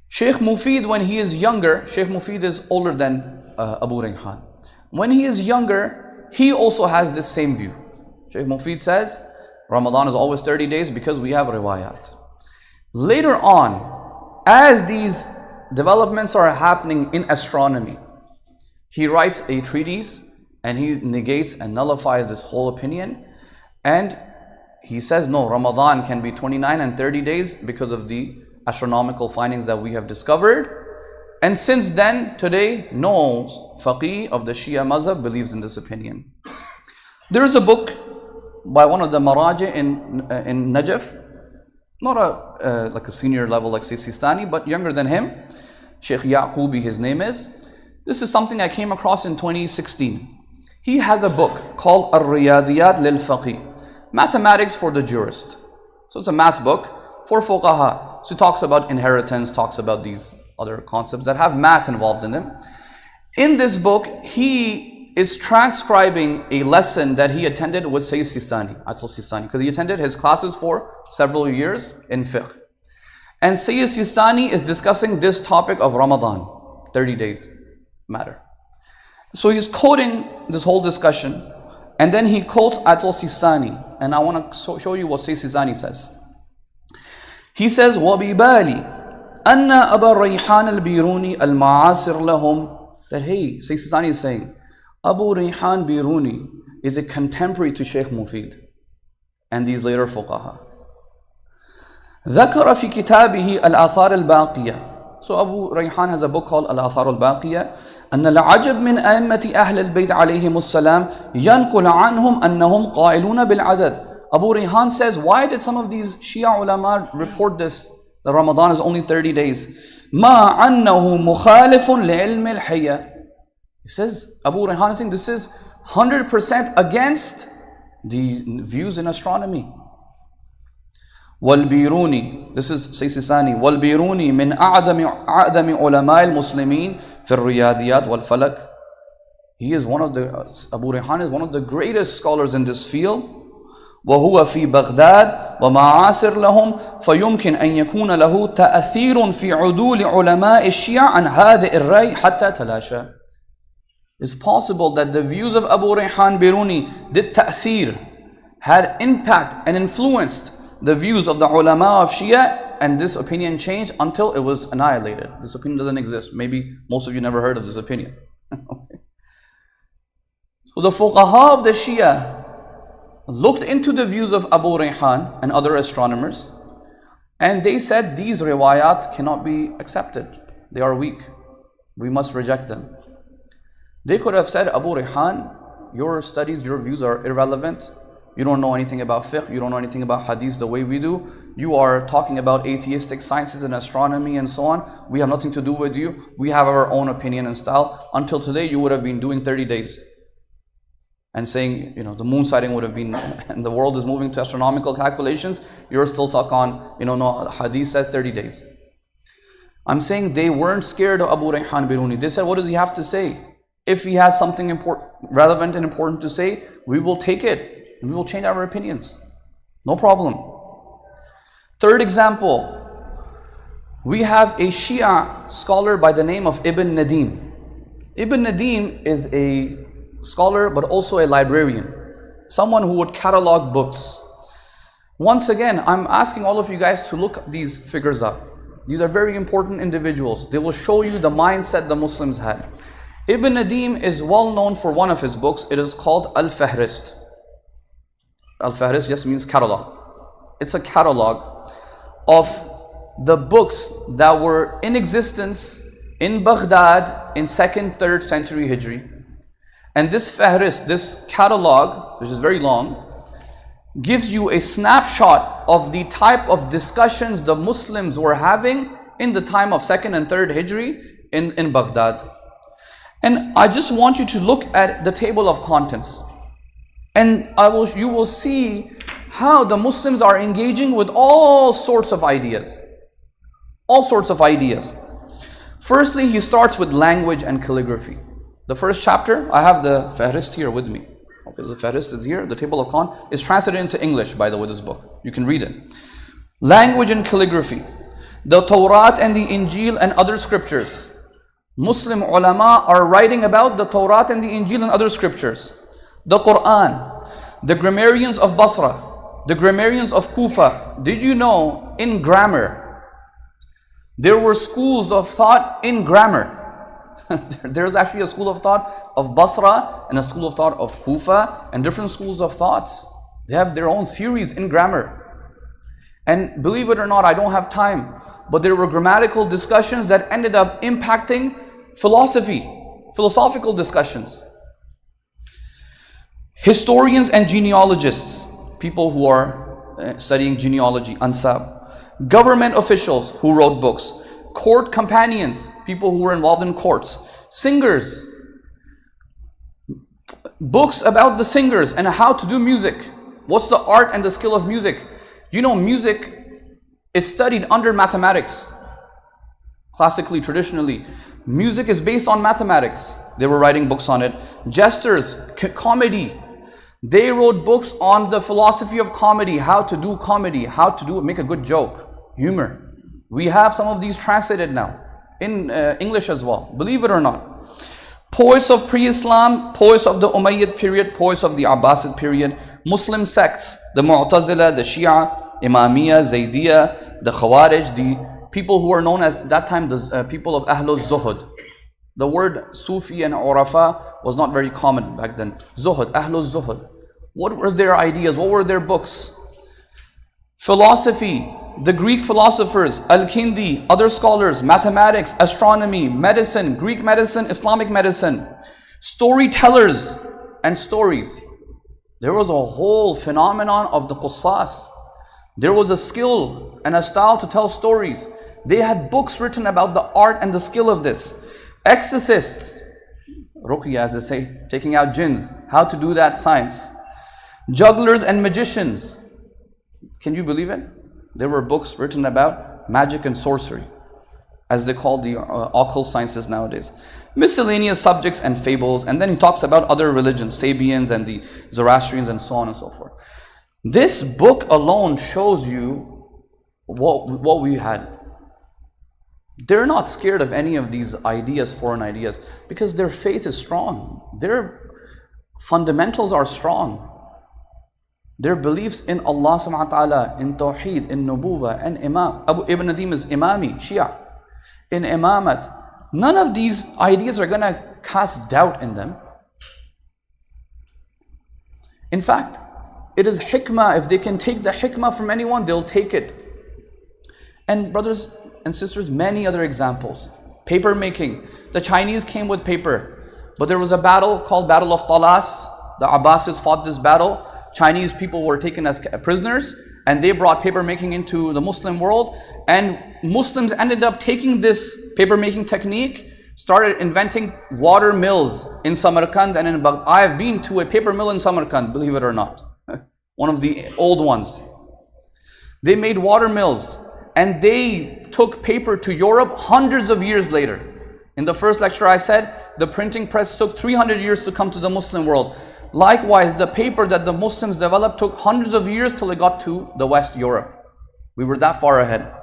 Sheikh Mufid, when he is younger, Sheikh Mufid is older than Abu Rayhan. When he is younger, he also has this same view. Sheikh Mufid says Ramadan is always 30 days because we have riwayat. Later on, as these developments are happening in astronomy, he writes a treatise and he negates and nullifies this whole opinion, and he says no, Ramadan can be 29 and 30 days because of the astronomical findings that we have discovered. And since then, today, no faqih of the Shia mazhab believes in this opinion. There is a book by one of the maraji in Najaf, not like a senior level like Sistani, but younger than him, Sheikh Yaqubi, his name is. This is something I came across in 2016. He has a book called Ar-Riyadiyat lil Faqih, Mathematics for the Jurist. So it's a math book for fuqaha. So he talks about inheritance, talks about these other concepts that have math involved in them. In this book, he is transcribing a lesson that he attended with Sayyid Sistani, Atul Sistani, because he attended his classes for several years in fiqh. And Sayyid Sistani is discussing this topic of Ramadan, 30 days matter. So he's quoting this whole discussion, and then he quotes Atul Sistani, and I want to show you what Sayyid Sistani says. He says, وَبِبَالِي أَنَّ أَبَا الرَّيْحَانَ الْبِيرُونِي الْمَعَاصِرْ لَهُمْ. That hey, Sayyid Sistani is saying, Abu Rayhan Biruni is a contemporary to Sheikh Mufid and these later fuqaha. ذكر في كتابه الآثار الباقية. So Abu Rayhan has a book called الآثار الباقية. أن العجب من أئمة أهل البيت عليهم السلام ينقل عنهم أنهم قائلون بالعدد. Abu Rayhan says, why did some of these Shia ulama report this, that Ramadan is only 30 days? ما أنه مخالف لعلم الحية. He says, Abu Rayhan is saying this is 100% against the views in astronomy. والبيروني, this is Sayyid Sistani, والبيروني من أعظم علماء المسلمين في الرياضيات والفلك. He is one of the, Abu Rayhan is one of the greatest scholars in this field. وهو في بغداد ومعاصر لهم فيمكن أن يكون له تأثير في عدول علماء الشيعة عن هذا الرأي حتى تلاشى. It's possible that the views of Abu Rayhan Biruni did ta'seer, had impact and influenced the views of the ulama of Shia, and this opinion changed until it was annihilated. This opinion doesn't exist. Maybe most of you never heard of this opinion. So the fuqaha of the Shia looked into the views of Abu Rayhan and other astronomers, and they said these riwayat cannot be accepted. They are weak. We must reject them. They could have said, Abu Rayhan, your studies, your views are irrelevant. You don't know anything about fiqh, you don't know anything about hadith the way we do. You are talking about atheistic sciences and astronomy and so on. We have nothing to do with you. We have our own opinion and style. Until today, you would have been doing 30 days. And saying, the moon sighting would have been, and the world is moving to astronomical calculations. You're still stuck on, no, hadith says 30 days. I'm saying they weren't scared of Abu Rayhan Biruni. They said, what does he have to say? If he has something relevant and important to say, we will take it. And we will change our opinions. No problem. Third example, we have a Shia scholar by the name of Ibn Nadim. Ibn Nadim is a scholar but also a librarian, someone who would catalog books. Once again, I'm asking all of you guys to look these figures up. These are very important individuals. They will show you the mindset the Muslims had. Ibn Nadim is well known for one of his books. It is called Al-Fahrist. Al-Fahrist just means catalog. It's a catalog of the books that were in existence in Baghdad in 2nd, 3rd century Hijri. And this Fahrist, this catalog, which is very long, gives you a snapshot of the type of discussions the Muslims were having in the time of 2nd and 3rd Hijri in Baghdad. And I just want you to look at the table of contents. And you will see how the Muslims are engaging with all sorts of ideas. All sorts of ideas. Firstly, he starts with language and calligraphy. The first chapter, I have the Fahrist here with me. Okay, the Fahrist is here. The table of Qur'an is translated into English, by the way, this book. You can read it. Language and calligraphy. The Torah and the Injil and other scriptures. Muslim ulama are writing about the Torah and the Injil and other scriptures. The Quran. The grammarians of Basra. The grammarians of Kufa. Did you know in grammar, there were schools of thought in grammar? There's actually a school of thought of Basra and a school of thought of Kufa and different schools of thoughts. They have their own theories in grammar. And believe it or not, I don't have time, but there were grammatical discussions that ended up impacting philosophical discussions. Historians and genealogists, people who are studying genealogy, ansab. Government officials who wrote books. Court companions, people who were involved in courts. Singers. Books about the singers and how to do music. What's the art and the skill of music? You know, music is studied under mathematics. Classically, traditionally, music is based on mathematics. They were writing books on it. Jesters, comedy. They wrote books on the philosophy of comedy, how to do comedy, how to make a good joke, humor. We have some of these translated now in English as well, believe it or not. Poets of pre-Islam, poets of the Umayyad period, poets of the Abbasid period, Muslim sects, the Mu'tazila, the Shia, Imamiyya, Zaydiyya, the Khawarij, the people who are known as that time the people of Ahlul Zuhud. The word Sufi and Urafa was not very common back then. Zuhud, Ahlul Zuhud. What were their ideas? What were their books? Philosophy, the Greek philosophers, Al-Kindi, other scholars, mathematics, astronomy, medicine, Greek medicine, Islamic medicine, storytellers and stories. There was a whole phenomenon of the Qussas. There was a skill and a style to tell stories. They had books written about the art and the skill of this. Exorcists, Ruqya as they say, taking out jinns, how to do that science. Jugglers and magicians. Can you believe it? There were books written about magic and sorcery, as they call the occult sciences nowadays. Miscellaneous subjects and fables, and then he talks about other religions, Sabians and the Zoroastrians and so on and so forth. This book alone shows you what we had. They're not scared of any of these ideas, foreign ideas, because their faith is strong. Their fundamentals are strong. Their beliefs in Allah subhanahu wa ta'ala, in Tawheed, in Nubuwah, and Imam. Abu Ibn Nadim is Imami, Shia. In Imamat. None of these ideas are going to cast doubt in them. In fact, it is hikmah. If they can take the hikmah from anyone, they'll take it. And brothers and sisters, many other examples. Paper making. The Chinese came with paper. But there was a battle called Battle of Talas. The Abbasids fought this battle. Chinese people were taken as prisoners, and they brought paper making into the Muslim world, and Muslims ended up taking this paper making technique, started inventing water mills in Samarkand and in Baghdad. I have been to a paper mill in Samarkand, believe it or not, one of the old ones. They made water mills, and they took paper to Europe hundreds of years later. In the first lecture I said, the printing press took 300 years to come to the Muslim world. Likewise, the paper that the Muslims developed took hundreds of years till it got to the West Europe. We were that far ahead.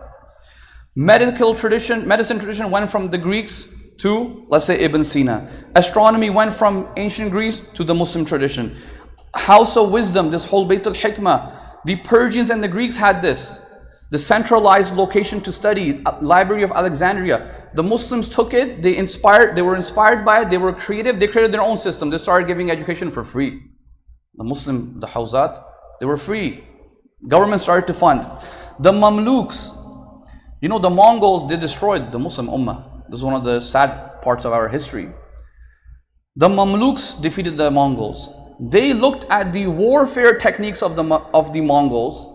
Medicine tradition went from the Greeks to, let's say, Ibn Sina. Astronomy went from ancient Greece to the Muslim tradition. House of wisdom, this whole Bayt al-Hikmah, the Persians and the Greeks had this. The centralized location to study, Library of Alexandria. The Muslims took it, they were inspired by it, they were creative, they created their own system. They started giving education for free. The Hawzat, they were free. Government started to fund. The Mamluks, you know, the Mongols, they destroyed the Muslim Ummah. This is one of the sad parts of our history. The Mamluks defeated the Mongols. They looked at the warfare techniques of the Mongols,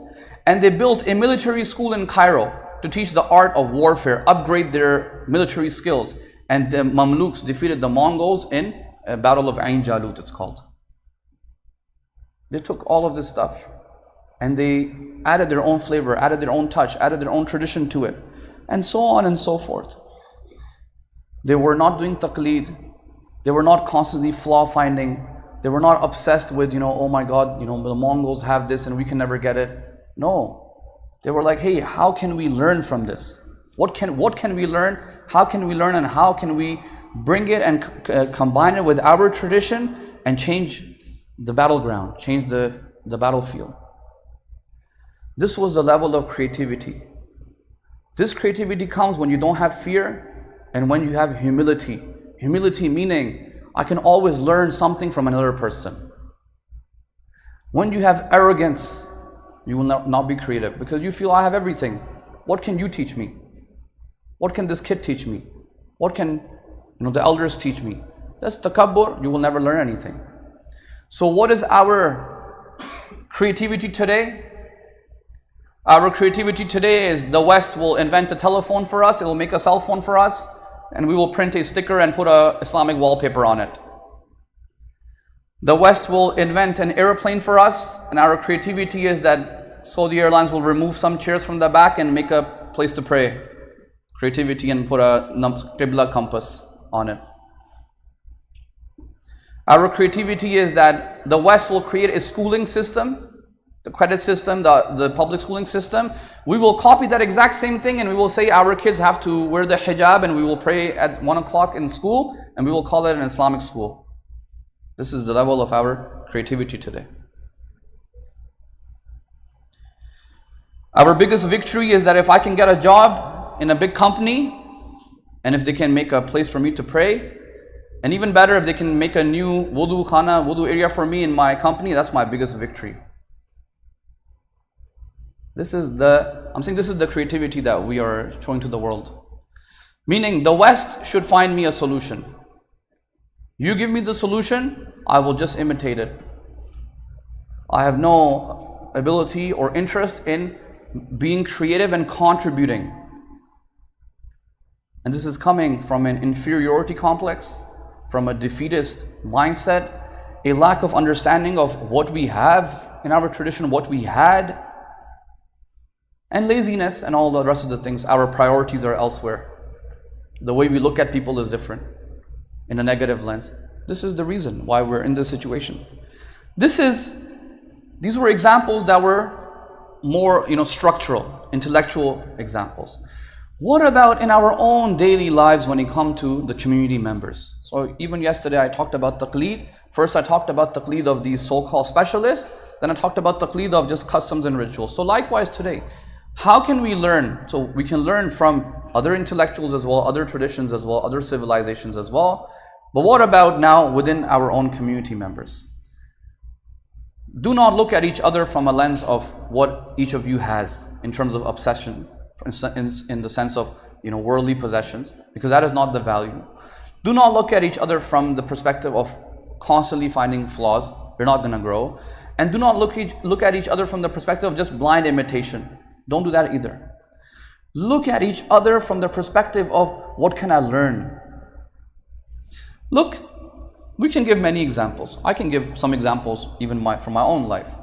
and they built a military school in Cairo to teach the art of warfare, upgrade their military skills. And the Mamluks defeated the Mongols in a battle of Ain Jalut, it's called. They took all of this stuff and they added their own flavor, added their own touch, added their own tradition to it, and so on and so forth. They were not doing taqleed. They were not constantly flaw finding. They were not obsessed with, oh my God, the Mongols have this and we can never get it. No. They were like, hey, how can we learn from this? What can we learn? How can we learn, and how can we bring it and combine it with our tradition and change the battleground, change the battlefield? This was the level of creativity. This creativity comes when you don't have fear and when you have humility. Humility meaning, I can always learn something from another person. When you have arrogance, you will not be creative because you feel I have everything. What can you teach me? What can this kid teach me? What can the elders teach me? That's takabbur. You will never learn anything. So what is our creativity today? Our creativity today is the West will invent a telephone for us. It will make a cell phone for us, and we will print a sticker and put a Islamic wallpaper on it. The West will invent an airplane for us, and our creativity is that Saudi Airlines will remove some chairs from the back and make a place to pray. Creativity, and put a Qibla compass on it. Our creativity is that the West will create a schooling system, the credit system, the public schooling system. We will copy that exact same thing and we will say our kids have to wear the hijab and we will pray at 1 o'clock in school and we will call it an Islamic school. This is the level of our creativity today. Our biggest victory is that if I can get a job in a big company, and if they can make a place for me to pray, and even better, if they can make a new wudu area for me in my company, that's my biggest victory. I'm saying this is the creativity that we are showing to the world. Meaning the West should find me a solution. You give me the solution, I will just imitate it. I have no ability or interest in being creative and contributing. And this is coming from an inferiority complex, from a defeatist mindset, a lack of understanding of what we have in our tradition, what we had, and laziness and all the rest of the things. Our priorities are elsewhere. The way we look at people is different, in a negative lens. This is the reason why we're in this situation. These were examples that were more, structural, intellectual examples. What about in our own daily lives when it comes to the community members? So even yesterday I talked about taqleed. First I talked about taqleed of these so-called specialists. Then I talked about taqleed of just customs and rituals. So likewise today, how can we learn? So we can learn from other intellectuals as well, other traditions as well, other civilizations as well. But what about now within our own community members? Do not look at each other from a lens of what each of you has in terms of obsession, in the sense of worldly possessions, because that is not the value. Do not look at each other from the perspective of constantly finding flaws. You're not going to grow. And do not look at each other from the perspective of just blind imitation. Don't do that either. Look at each other from the perspective of what can I learn. Look, we can give many examples. I can give some examples even from my own life.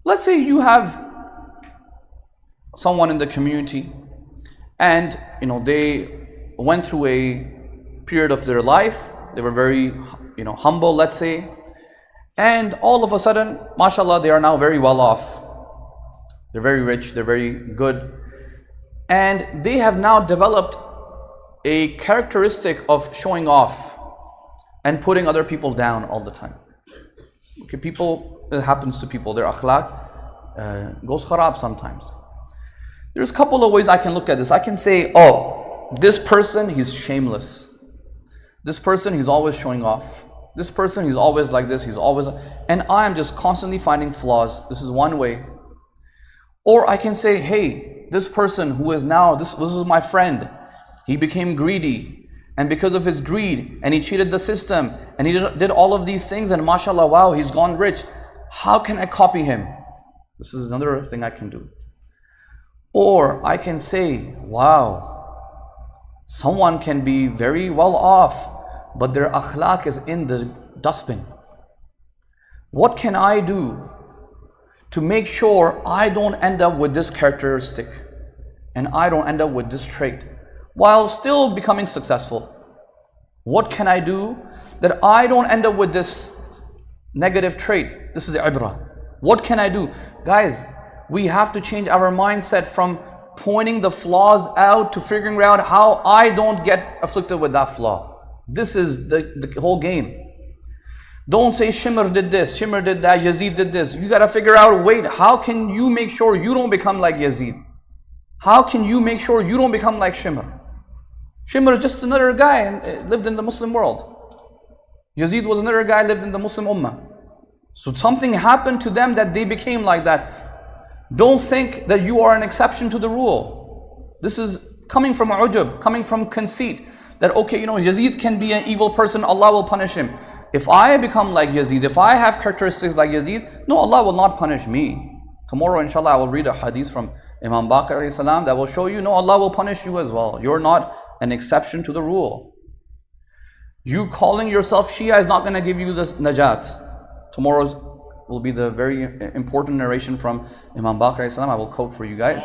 Let's say you have someone in the community and they went through a period of their life. They were very humble, let's say, and all of a sudden, mashallah, they are now very well off. They're very rich, they're very good, and they have now developed a characteristic of showing off and putting other people down all the time. Okay, it happens to people, their akhlaq goes kharab sometimes. There's a couple of ways I can look at this. I can say, oh, this person, he's shameless. This person, he's always showing off. This person, he's always like this, and I am just constantly finding flaws. This is one way. Or I can say, hey, this person who is now, this was my friend. He became greedy, and because of his greed, and he cheated the system, and he did all of these things, and mashallah, wow, he's gone rich. How can I copy him? This is another thing I can do. Or I can say, wow, someone can be very well off, but their akhlaq is in the dustbin. What can I do to make sure I don't end up with this characteristic and I don't end up with this trait? while still becoming successful. What can I do that I don't end up with this negative trait? This is the ibrah. What can I do? Guys, we have to change our mindset from pointing the flaws out to figuring out how I don't get afflicted with that flaw. This is the whole game. Don't say Shimr did this, Shimr did that, Yazid did this. You got to figure out, wait, how can you make sure you don't become like Yazid? How can you make sure you don't become like Shimr? Shimr is just another guy and lived in the Muslim world. Yazid was another guy, lived in the Muslim Ummah. So something happened to them that they became like that. Don't think that you are an exception to the rule. This is coming from ujub, coming from conceit. That okay, Yazid can be an evil person, Allah will punish him. If I become like Yazid, if I have characteristics like Yazid, no, Allah will not punish me. Tomorrow, inshallah, I will read a hadith from Imam Baqir alayhi salam that will show you, no, Allah will punish you as well. You're not an exception to the rule. You calling yourself Shia is not going to give you this najat. Tomorrow's will be the very important narration from Imam Baqir alayhi salam. I will quote for you guys.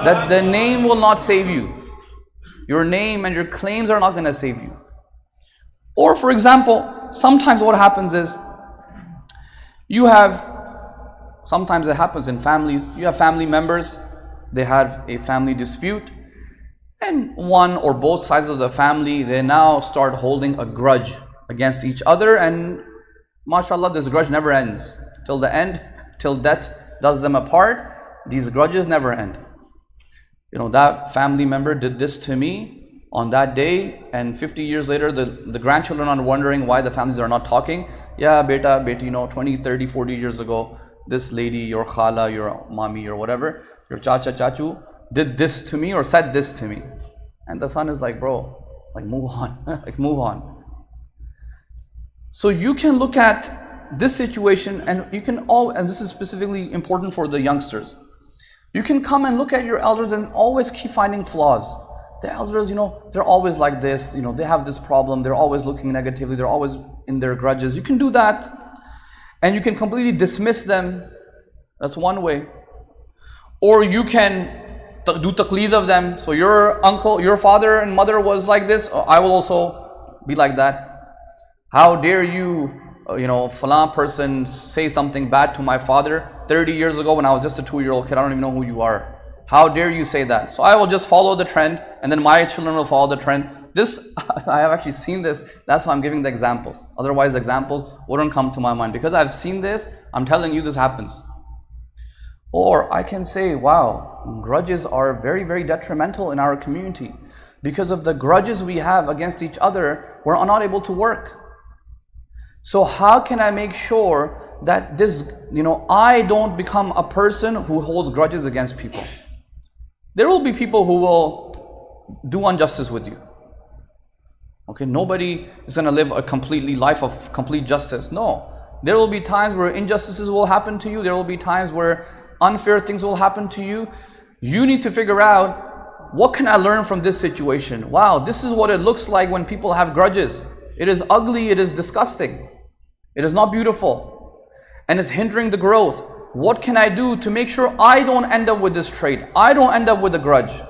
That the name will not save you. Your name and your claims are not going to save you. Or for example, sometimes what happens is, sometimes it happens in families, you have family members, they have a family dispute, and one or both sides of the family, they now start holding a grudge against each other, and mashallah, this grudge never ends. Till the end, till death does them apart, these grudges never end. That family member did this to me on that day, and 50 years later, the grandchildren are wondering why the families are not talking. Yeah, beta, 20, 30, 40 years ago, this lady, your khala, your mommy, or whatever, your chacha, chachu, did this to me or said this to me. And the son is like, bro, move on, move on. So you can look at this situation, and you can and this is specifically important for the youngsters. You can come and look at your elders and always keep finding flaws. The elders, they're always like this, they have this problem, they're always looking negatively, they're always in their grudges. You can do that, and you can completely dismiss them. That's one way. Or you can do taqleed of them. So your uncle, your father and mother was like this, I will also be like that. How dare you, Falan person say something bad to my father 30 years ago when I was just a 2-year-old kid. I don't even know who you are. How dare you say that? So I will just follow the trend, and then my children will follow the trend. This, I have actually seen this. That's why I'm giving the examples. Otherwise, examples wouldn't come to my mind. Because I've seen this, I'm telling you this happens. Or I can say, wow, grudges are very, very detrimental in our community. Because of the grudges we have against each other, we're not able to work. So how can I make sure that this, I don't become a person who holds grudges against people? There will be people who will do injustice with you. Okay, nobody is going to live a life of complete justice. No, there will be times where injustices will happen to you. There will be times where unfair things will happen to you. You need to figure out, what can I learn from this situation? Wow, this is what it looks like when people have grudges. It is ugly, it is disgusting. It is not beautiful, and it's hindering the growth. What can I do to make sure I don't end up with this trait? I don't end up with a grudge.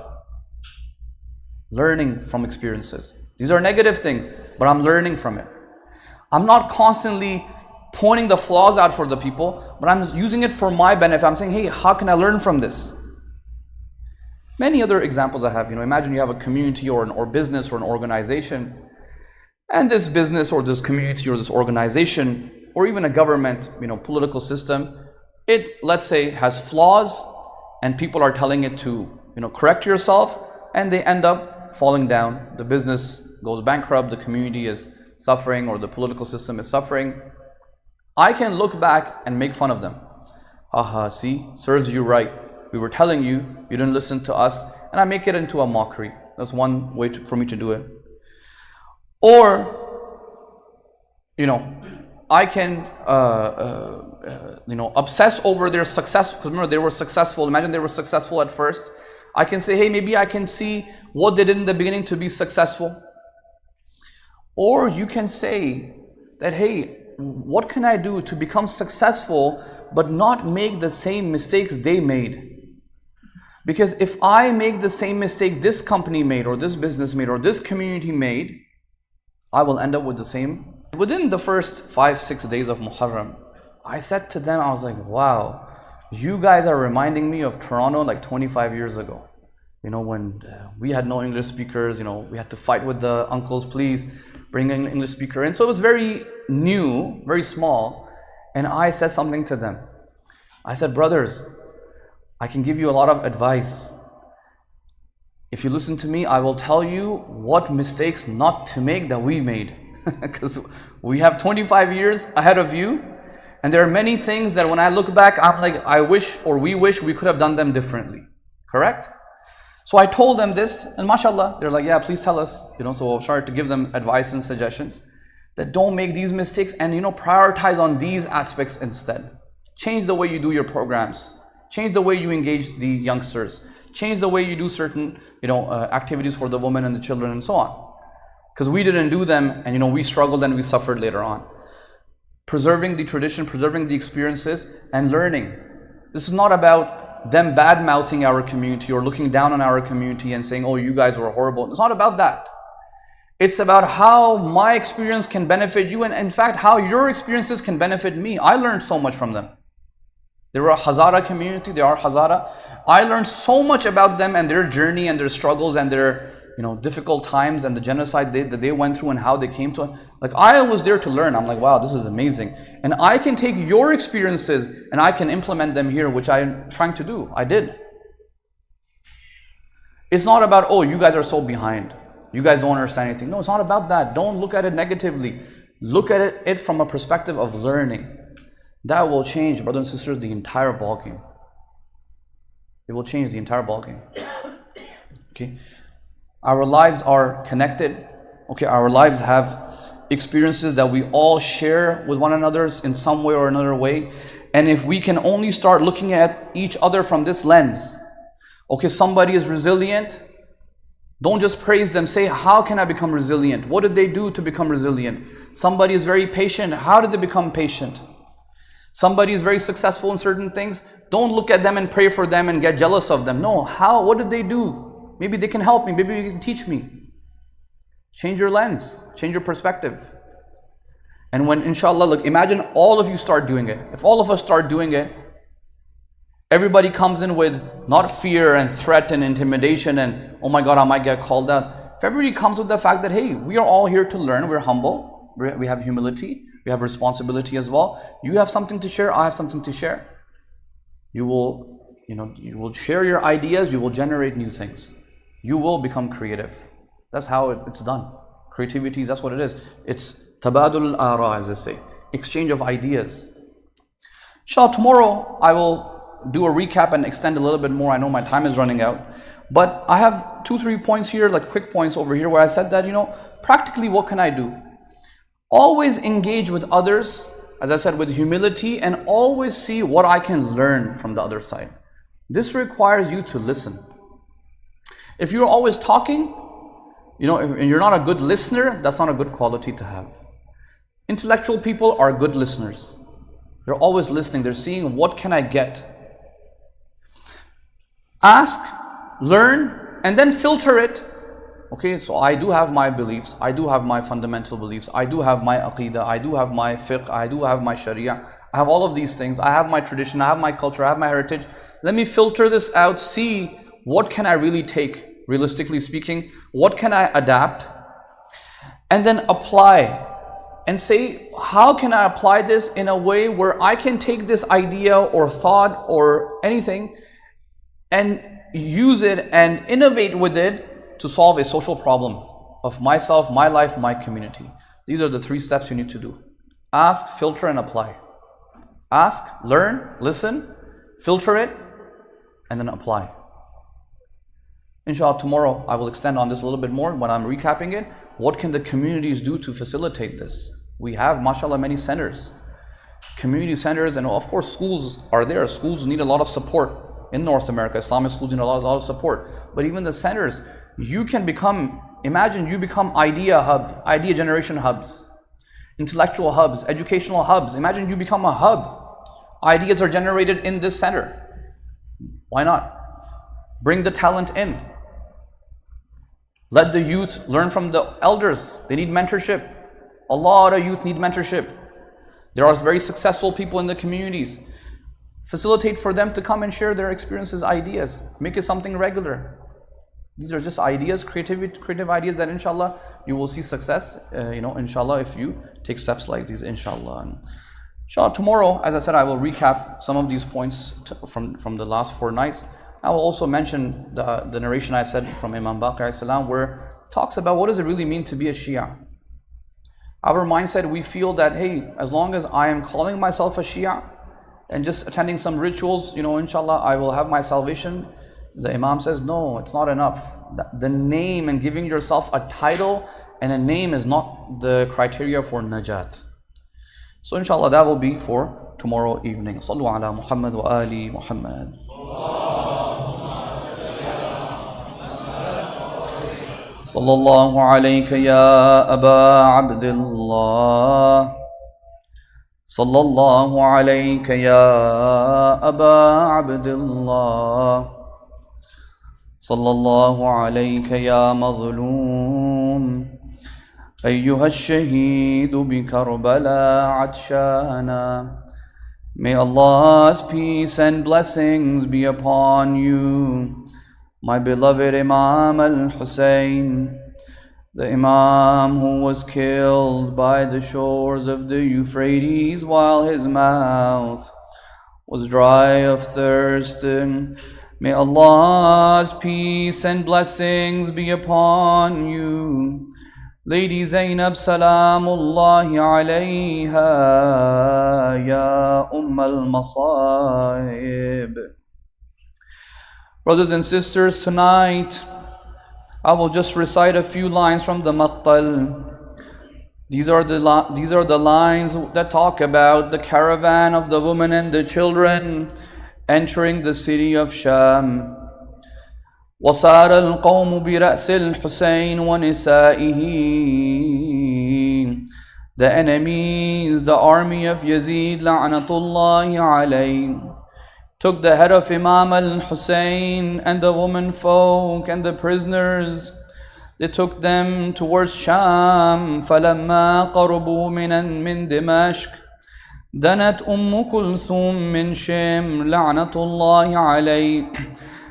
Learning from experiences. These are negative things, but I'm learning from it. I'm not constantly pointing the flaws out for the people, but I'm using it for my benefit. I'm saying, hey, how can I learn from this? Many other examples I have. Imagine you have a community or business or an organization, and this business or this community or this organization or even a government, political system, it, let's say, has flaws, and people are telling it to, correct yourself, and they end up falling down. The business goes bankrupt, the community is suffering, or the political system is suffering. I can look back and make fun of them. Aha, see, serves you right. We were telling you, you didn't listen to us, and I make it into a mockery. That's one way for me to do it. Or, I can, obsess over their success. Because remember, they were successful. Imagine they were successful at first. I can say, hey, maybe I can see what they did in the beginning to be successful. Or you can say that, hey, what can I do to become successful but not make the same mistakes they made? Because if I make the same mistake this company made, or this business made, or this community made, I will end up with the same. Within the first 5-6 days of Muharram, I said to them, I was like, wow, you guys are reminding me of Toronto like 25 years ago. You know, when we had no English speakers, you know, we had to fight with the uncles, please bring an English speaker in. So it was very new, very small. And I said something to them. I said, brothers, I can give you a lot of advice. If you listen to me, I will tell you what mistakes not to make that we made. Because we have 25 years ahead of you. And there are many things that when I look back, I'm like, I wish, or we wish we could have done them differently. Correct? So I told them this, and mashallah, they're like, yeah, please tell us. You know, so I'll start to give them advice and suggestions that don't make these mistakes, and you know, prioritize on these aspects instead. Change the way you do your programs. Change the way you engage the youngsters. Change the way you do certain, you know, activities for the women and the children and so on. Because we didn't do them, and you know, we struggled and we suffered later on. Preserving the tradition, preserving the experiences, and learning. This is not about them bad-mouthing our community or looking down on our community and saying, oh, you guys were horrible. It's not about that. It's about how my experience can benefit you, and in fact, how your experiences can benefit me. I learned so much from them. They were a Hazara community, they are Hazara. I learned so much about them and their journey and their struggles and their, you know, difficult times and the genocide that they went through and how they came to it. Like, I was there to learn. I'm like, wow, this is amazing. And I can take your experiences and I can implement them here, which I'm trying to do. I did. It's not about, oh, you guys are so behind. You guys don't understand anything. No, it's not about that. Don't look at it negatively. Look at it from a perspective of learning. That will change, brothers and sisters, the entire ballgame. It will change the entire ballgame. Okay? Our lives are connected. Okay, our lives have experiences that we all share with one another in some way or another way. And if we can only start looking at each other from this lens, okay, somebody is resilient, don't just praise them. Say, how can I become resilient? What did they do to become resilient? Somebody is very patient. How did they become patient? Somebody is very successful in certain things. Don't look at them and pray for them and get jealous of them. No, how? What did they do? Maybe they can help me. Maybe they can teach me. Change your lens. Change your perspective. And when, inshallah, look, imagine all of you start doing it. If all of us start doing it, everybody comes in with not fear and threat and intimidation and, oh my God, I might get called out. If everybody comes with the fact that, hey, we are all here to learn. We're humble. We have humility. We have responsibility as well. You have something to share. I have something to share. You will share your ideas. You will generate new things. You will become creative. That's how it's done. Creativity, that's what it is. It's tabadul ara, as they say. Exchange of ideas. Inshallah, tomorrow I will do a recap and extend a little bit more. I know my time is running out. But I have 2-3 points here, like quick points over here, where I said that, practically what can I do? Always engage with others, as I said, with humility, and always see what I can learn from the other side. This requires you to listen. If you're always talking, and you're not a good listener, that's not a good quality to have. Intellectual people are good listeners. They're always listening. They're seeing, what can I get? Ask, learn, and then filter it. Okay, so I do have my beliefs. I do have my fundamental beliefs. I do have my aqidah. I do have my fiqh. I do have my sharia. I have all of these things. I have my tradition. I have my culture. I have my heritage. Let me filter this out. See, what can I really take? Realistically speaking, what can I adapt? And then apply. And say, how can I apply this in a way where I can take this idea or thought or anything and use it and innovate with it to solve a social problem of myself, my life, my community. These are the 3 steps you need to do. Ask, filter, and apply. Ask, learn, listen, filter it, and then apply. Inshallah, tomorrow I will extend on this a little bit more when I'm recapping it. What can the communities do to facilitate this? We have, mashallah, many centers. Community centers, and of course schools are there. Schools need a lot of support. In North America, Islamic schools need a lot of support. But even the centers, you can imagine you become idea generation hubs, intellectual hubs, educational hubs. Imagine you become a hub. Ideas are generated in this center. Why not? Bring the talent in. Let the youth learn from the elders. They need mentorship. A lot of youth need mentorship. There are very successful people in the communities. Facilitate for them to come and share their experiences, ideas. Make it something regular. These are just ideas, creative ideas that inshallah you will see success, inshallah, if you take steps like these, inshallah. Inshallah, tomorrow, as I said, I will recap some of these points from the last 4 nights. I will also mention the narration I said from Imam Baqir salam, where it talks about what does it really mean to be a Shia. Our mindset, we feel that, hey, as long as I am calling myself a Shia and just attending some rituals, inshallah, I will have my salvation. The Imam says, no, it's not enough. The name and giving yourself a title and a name is not the criteria for najat. So inshallah, that will be for tomorrow evening. Sallu ala Muhammad wa ali Muhammad. Sallallahu alayka ya Aba Abdullah. Sallallahu alayka ya Aba Abdullah. صلى الله عليك يا مظلوم أيها الشهيد بكربلاء عطشانا. May Allah's peace and blessings be upon you, my beloved Imam al-Hussein, the Imam who was killed by the shores of the Euphrates while his mouth was dry of thirst. May Allah's peace and blessings be upon you. Lady Zainab Salamullahi alayha ya al-Masa'ib. Brothers and sisters, tonight I will just recite a few lines from the Mattal. These are the lines that talk about the caravan of the women and the children entering the city of Sham. وصار القوم برأس الحسين ونسائه. The enemies, the army of Yazid la'natullahi alayh, took the head of Imam al-Hussein and the women folk and the prisoners. They took them towards Sham. فلما قربوا من دمشق دنت كلثوم من شم لعنة الله عليه.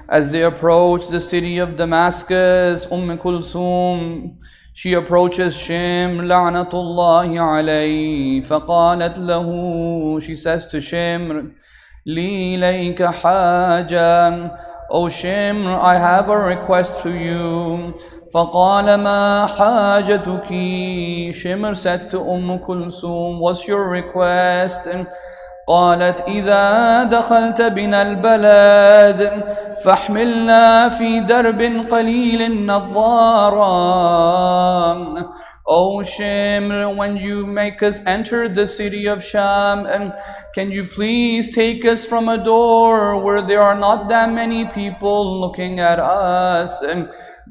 As they approach the city of Damascus, Kulthum, she approaches Shim لعنة الله عليه. فقالت له, she says to Shimr, لي إليك حاجة. O Shimr, I have a request to you. فقال ما حاجتك. Shimr said to Kulthum, what's your request? قالت إذا دخلت بنا البلد فاحملنا في درب قليل نظارا. O Shimr, when you make us enter the city of Sham, can you please take us from a door where there are not that many people looking at us?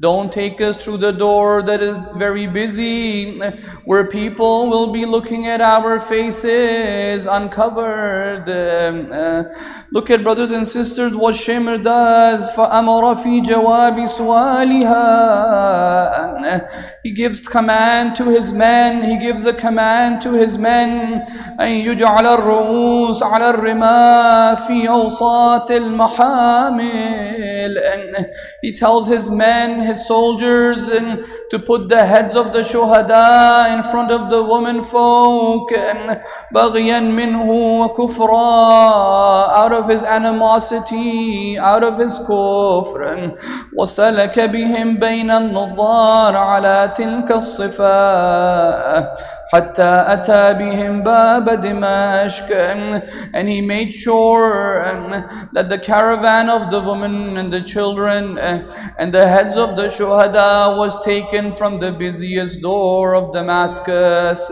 Don't take us through the door that is very busy, where people will be looking at our faces uncovered. Look at, brothers and sisters, what Shimr does. فَأَمَرَ فِي جَوَابِ سُؤَالِهَا. He gives command to his men. He gives a command to his men. أَن يُجْعَلَ الرُّؤُوسَ عَلَى الرِّمَاءِ فِي أَوْسَاطِ الْمَحَامِلِ. And he tells his men, his soldiers, to put the heads of the shuhada in front of the women folk, بَغْيًا مِنْهُ وَكُفْرًا, out of his animosity, out of his kufr. وَسَلَكَ بِهِمْ بَيْنَ النُّظَارِ عَلَى تِلْكَ الصِّفَاءِ حتى أتى بهم باب دمشق. And he made sure that the caravan of the women and the children and the heads of the shuhada was taken from the busiest door of Damascus.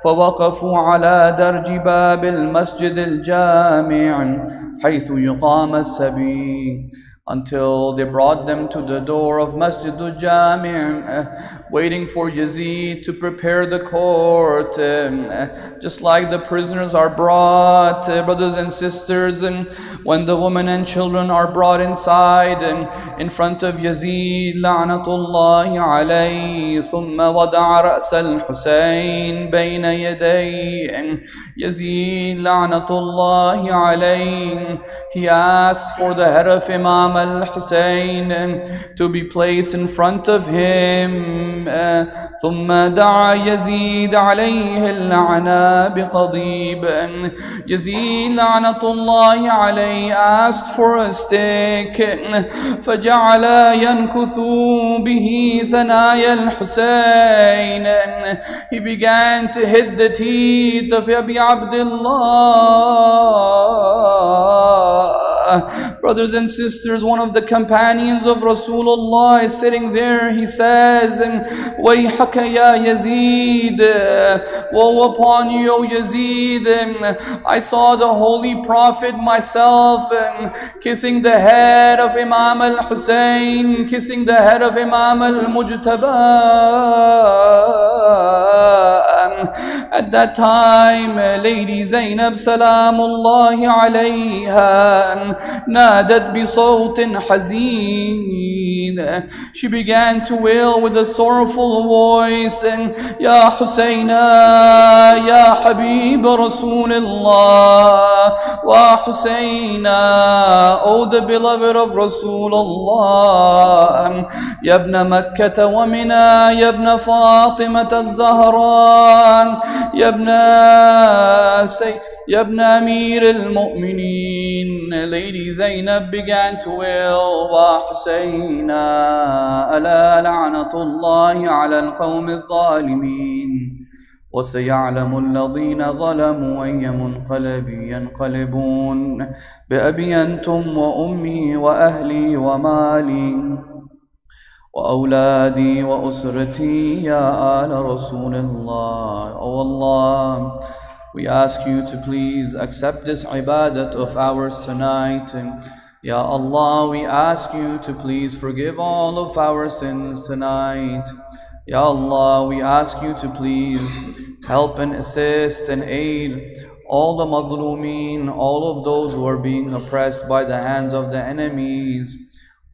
فوقفوا على درج باب المسجد الجامع حيث يقام السبي, until they brought them to the door of Masjid al-Jami', waiting for Yazid to prepare the court. Just like the prisoners are brought, brothers and sisters, and when the women and children are brought inside in front of Yazid, la'natullahi alayhi, thumma wada'a ra's al-Husayn bayna yaday Yazid, la'natullahi alayhi. He asked for the head of Imam al-Husayn to be placed in front of him. ثم دعا يزيد عليه اللعنة بقضيب. Yazid, لعنة الله عليه, asked for a stick. فجعل ينكث به ثنايا الحسين. He began to hit the teeth of Abi Abdullah. Brothers and sisters, one of the companions of Rasulullah is sitting there. He says, وَيْحَكَ يَا يَزِيدَ, woe upon you, O Yazid. I saw the Holy Prophet myself kissing the head of Imam al-Husayn, kissing the head of Imam al-Mujtaba. At that time, Lady Zainab Salamullahi alayha nadat bi sawtin hazeen. She began to wail with a sorrowful voice, Ya Husayna, Ya Habib Rasulullah, Wa Husayna, O the beloved of Rasulullah, Ya ibn Makkah wa Mina, Ya ibn Fatimah al-Zahran, Ya ibn Amir al-Mu'mineen. Lady Zainab began to wail, Wa Husayna, ala la'natullahi ala al-qawmi al-zalimin. وسيعلم الذين ظلموا أي منقلب ينقلبون بأبي أنتم وأمي وأهلي ومالي وأولادي وأسرتي يا آل رسول الله. O Allah, we ask you to please accept this ibadat of ours tonight. Ya Allah, we ask you to please forgive all of our sins tonight. Ya Allah, we ask you to please help and assist and aid all the madlumeen, all of those who are being oppressed by the hands of the enemies.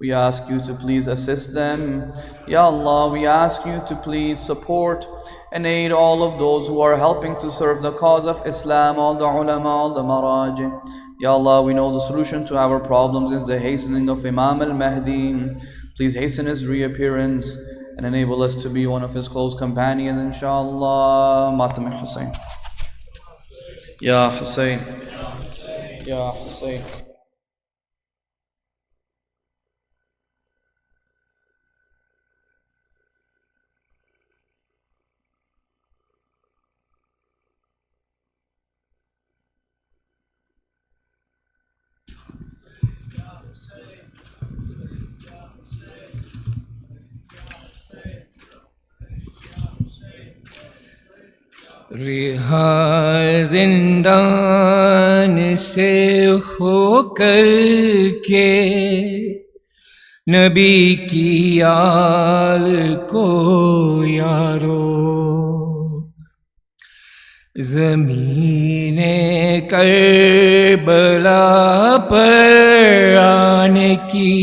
We ask you to please assist them. Ya Allah, we ask you to please support and aid all of those who are helping to serve the cause of Islam, all the ulama, all the maraji. Ya Allah, we know the solution to our problems is the hastening of Imam al-Mahdi. Please hasten his reappearance and enable us to be one of his close companions, inshallah. Matam Hussein. Ya Hussein. Ya Hussein. रिहा जिंदान से होकर के नबी की आल को यारो, ज़मीने Karbala पर आने की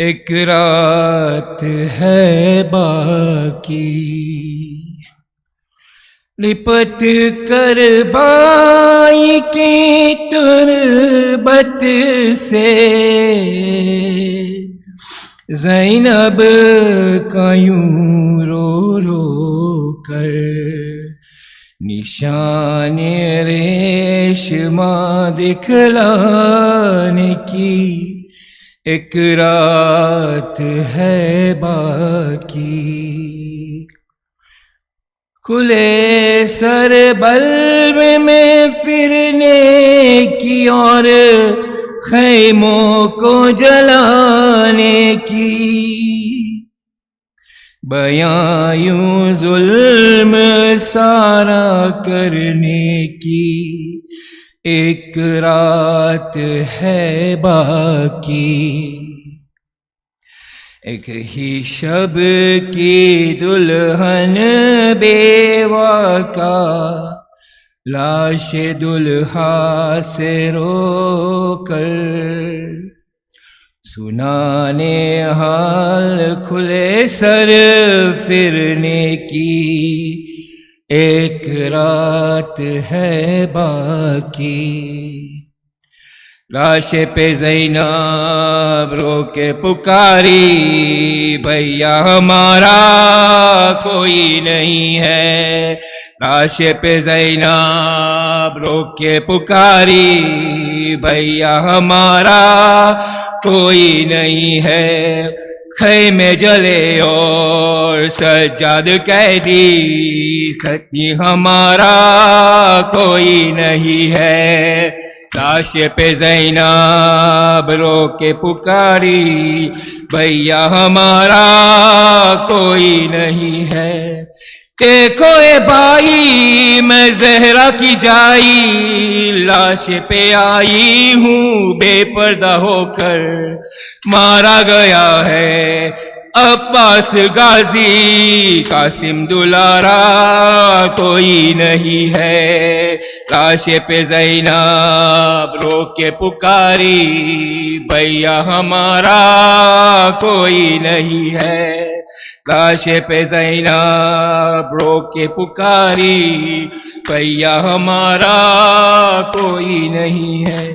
एक रात है बाकी। लिपट कर बाई की तुरबत से ज़ैनब का यूं रो रो कर निशान रेशमा दिखलाने की एक रात है बाकी। खुले सर बल्ब में फिरने की और खैमों को जलाने की, बयां यूं जुल्म सारा करने की एक रात है बाकी। एक ही शब की दुल्हन बेवा का लाश दुल्हा से रोकर सुनाने हाल खुले सर फिरने की एक रात है बाकी। लाश पे ज़ैनब रो के पुकारी भैया हमारा कोई नहीं है। लाश पे ज़ैनब रो के पुकारी भैया हमारा कोई नहीं है। खैमे जले और सज्जाद कैदी सती हमारा कोई नहीं है। लाश पे ज़ैनब रो के पुकारी भैया हमारा कोई नहीं है। देखो ए भाई मैं ज़हरा की जाई लाश पे आई हूँ बेपर्दा होकर। मारा गया है अब्बास गाजी कासिम दुलारा कोई नहीं है। लाश पे ज़ैनब रो के पुकारी भैया हमारा कोई नहीं है। लाश पे ज़ैनब रो के पुकारी भैया हमारा कोई नहीं है।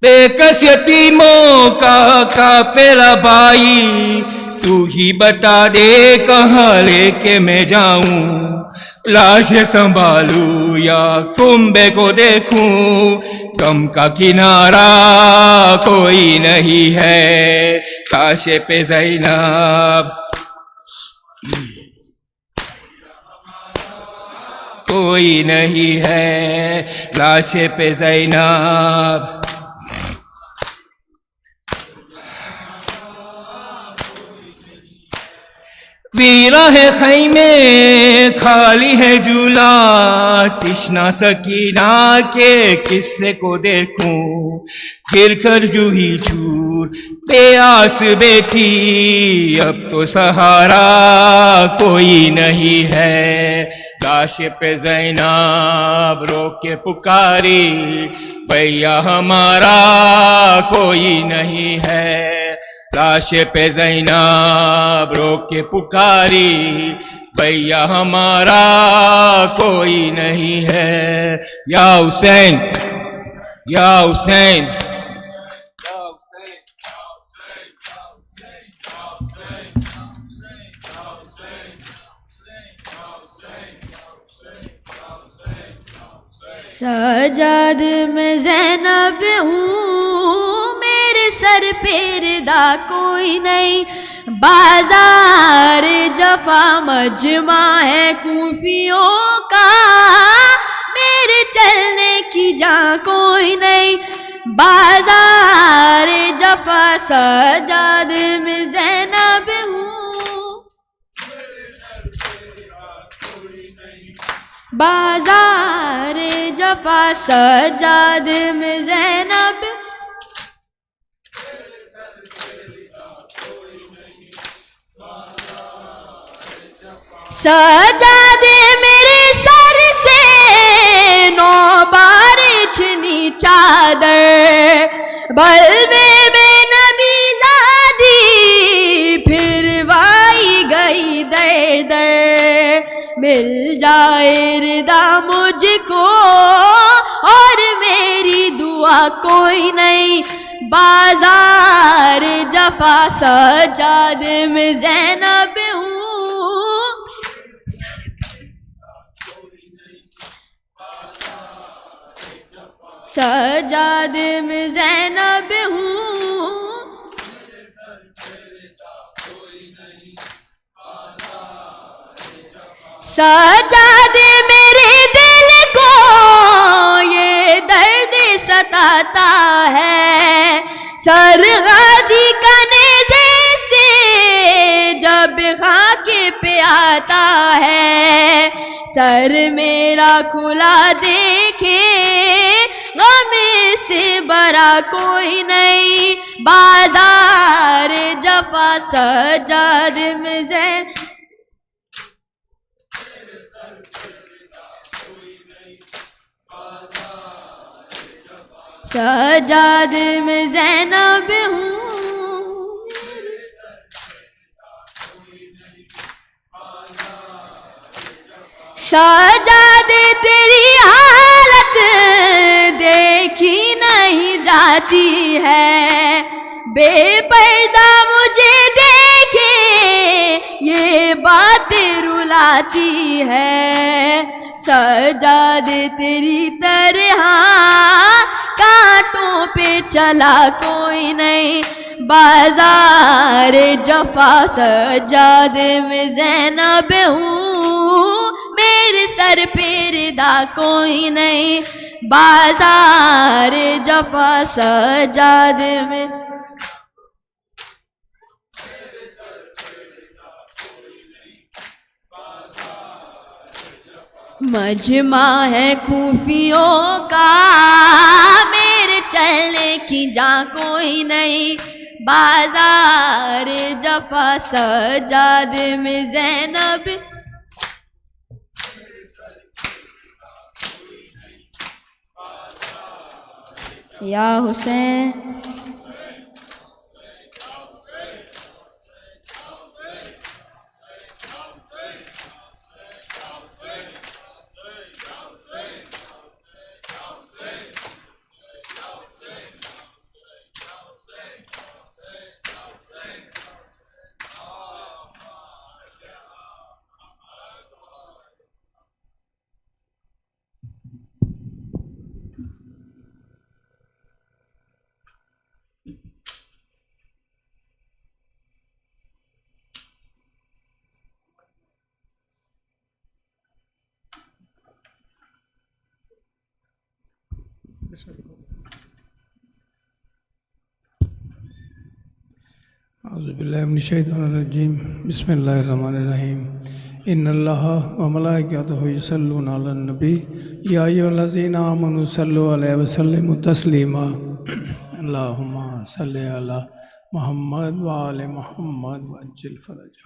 बेकस यतीमों का काफिला भाई तू ही बता दे कहाँ लेके मैं जाऊं। लाश संभालूं या कुंबे को देखूं गम का किनारा कोई नहीं है। लाश पे ज़ैनब कोई नहीं है। लाश पे ज़ैनब वीरा है खैमे खाली है झूला तिश्ना सकीना के किस्से को देखूं। फिर कर जूही चूर प्यास बेटी अब तो सहारा कोई नहीं है। लाश पे ज़ैनब रो के पुकारी भैया हमारा कोई नहीं है। लाश पे ज़ैनब रो के पुकारी भैया हमारा कोई नहीं है। या हुसैन या हुसैन सजाद में ज़ैनब हूँ मेरे सर पे रिदा कोई नहीं। बाजार जफा मजमा है कूफियों का मेरे चलने की जहाँ कोई नहीं। बाजार जफा सजाद में ज़ैनब हूँ बाजार जफा सजाद में ज़ैनब सजाद मेरे सर से 9 बार छनी चादर बलबे में नबी ज़ादी फिर वाई गई दर दर। मिल जाए रिदा मुझको और मेरी दुआ कोई नहीं। बाजार जफा सजाद में ज़ैनब हूँ सजाद में ज़ैनब हूँ सजाद मेरे दिल को ये दर्द सताता है। सर गाजी का नेज़े से जब खाके पे आता है। सर मेरा खुला देखे गम से बड़ा कोई नहीं। बाजार जफा सजाद में ज़ैन सजाद में ज़ैनब हूँ सजाद तेरी हालत देखी नहीं जाती है बेपर्दा मुझे देखे ये बातें रुलाती है सजाद तेरी तरह कांटों पे चला कोई नहीं बाजार जफा सजाद में ज़ैनब हूँ मेरे सर पे रिदा कोई नहीं बाजार जफा सजाद में मजमा है खूफियों का मेरे चलने की जा कोई नहीं बाजार जफा सजाद में ज़ैनब या हुसैन औज़ुबिल्लाहिमिनश्शैतानिर्रजीम बिस्मिल्लाहिर्रहमानिर्रहीम इन्नल्लाहा व मलाइकतहु युसल्लूना अलन नबी या अय्युहल्लज़ीना आमनू सल्लु अलैहि व सल्लिमू तस्लीमा अल्लाहुम्मा सल्लि अला मुहम्मद व आले मुहम्मद व अज्जिल फरजा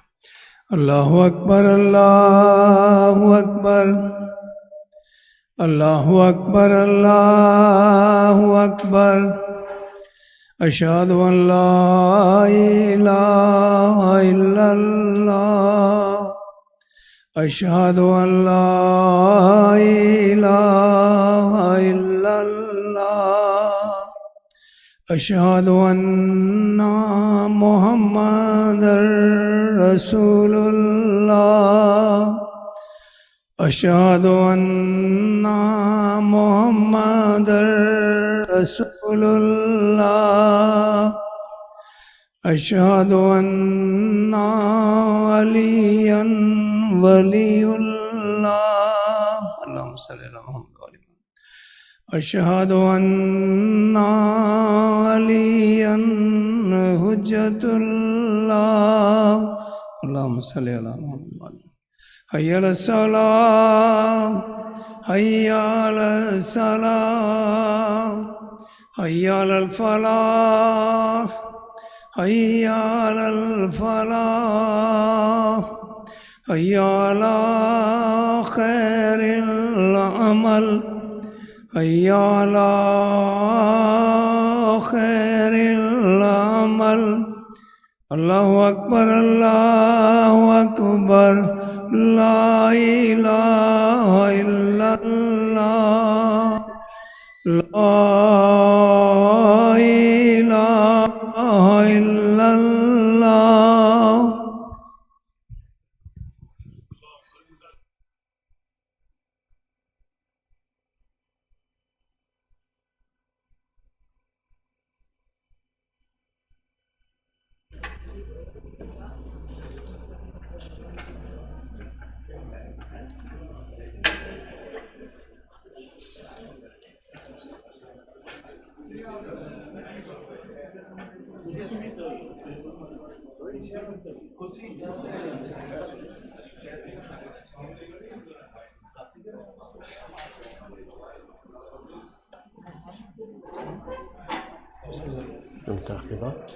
अल्लाहु अकबर अल्लाहु अकबर अल्लाहु अकबर अल्लाहु अकबर अशहदु अन ला इलाहा इल्लल्लाह अशहदु अन ला इलाहा इल्लल्लाह अशहदु अन्ना मुहम्मदर रसूलुल्लाह अशहदु अन्ना मुहम्मदर रसूलुल्लाह अशहदु अन्ना अलियन वलियुल्लाह अल्लाहुम्मा सल्लि अला मुहम्मद व आलि मुहम्मद अशहदु अन्ना अलियन हुज्जतुल्लाह अल्लाहुम्मा सल्लि अला मुहम्मद व आलि हय्य अलस्सलाह हय्य अलस्सलाह हय्य अलल फलाह हय्य अलल फलाह हय्य अला खैरिल अमल हय्य अला खैरिल अमल अल्लाहु अकबर ला इलाहा इल्लल्लाह ला इलाहा इल्लल्लाह التحقيقات